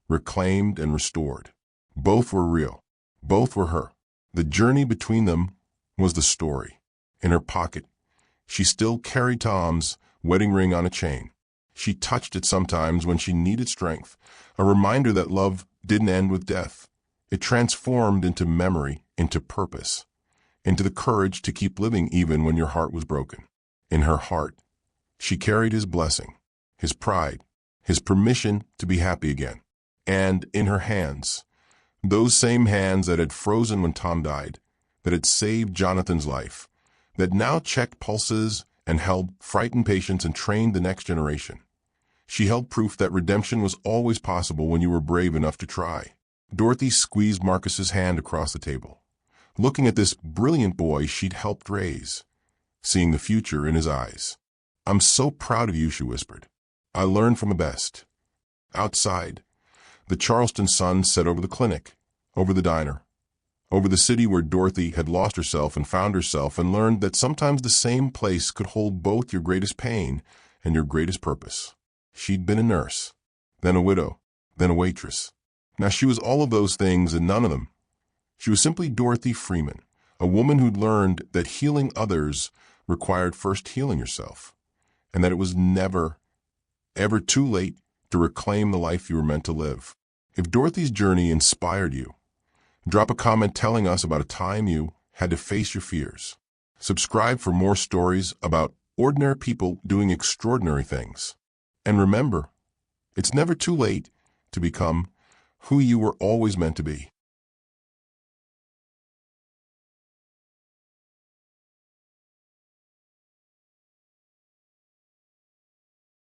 [SPEAKER 1] reclaimed and restored. Both were real. Both were her. The journey between them was the story. In her pocket, she still carried Tom's wedding ring on a chain. She touched it sometimes when she needed strength, a reminder that love didn't end with death. It transformed into memory, into purpose, into the courage to keep living even when your heart was broken. In her heart, she carried his blessing, his pride, his permission to be happy again. And in her hands, those same hands that had frozen when Tom died, that had saved Jonathan's life, that now checked pulses and held frightened patients and trained the next generation. She held proof that redemption was always possible when you were brave enough to try. Dorothy squeezed Marcus's hand across the table, looking at this brilliant boy she'd helped raise, seeing the future in his eyes. I'm so proud of you, she whispered. I learned from the best. Outside, the Charleston sun set over the clinic, over the diner, over the city where Dorothy had lost herself and found herself and learned that sometimes the same place could hold both your greatest pain and your greatest purpose. She'd been a nurse, then a widow, then a waitress. Now she was all of those things and none of them. She was simply Dorothy Freeman, a woman who'd learned that healing others required first healing yourself, and that it was never, ever too late to reclaim the life you were meant to live. If Dorothy's journey inspired you, drop a comment telling us about a time you had to face your fears. Subscribe for more stories about ordinary people doing extraordinary things. And remember, it's never too late to become who you were always meant to be.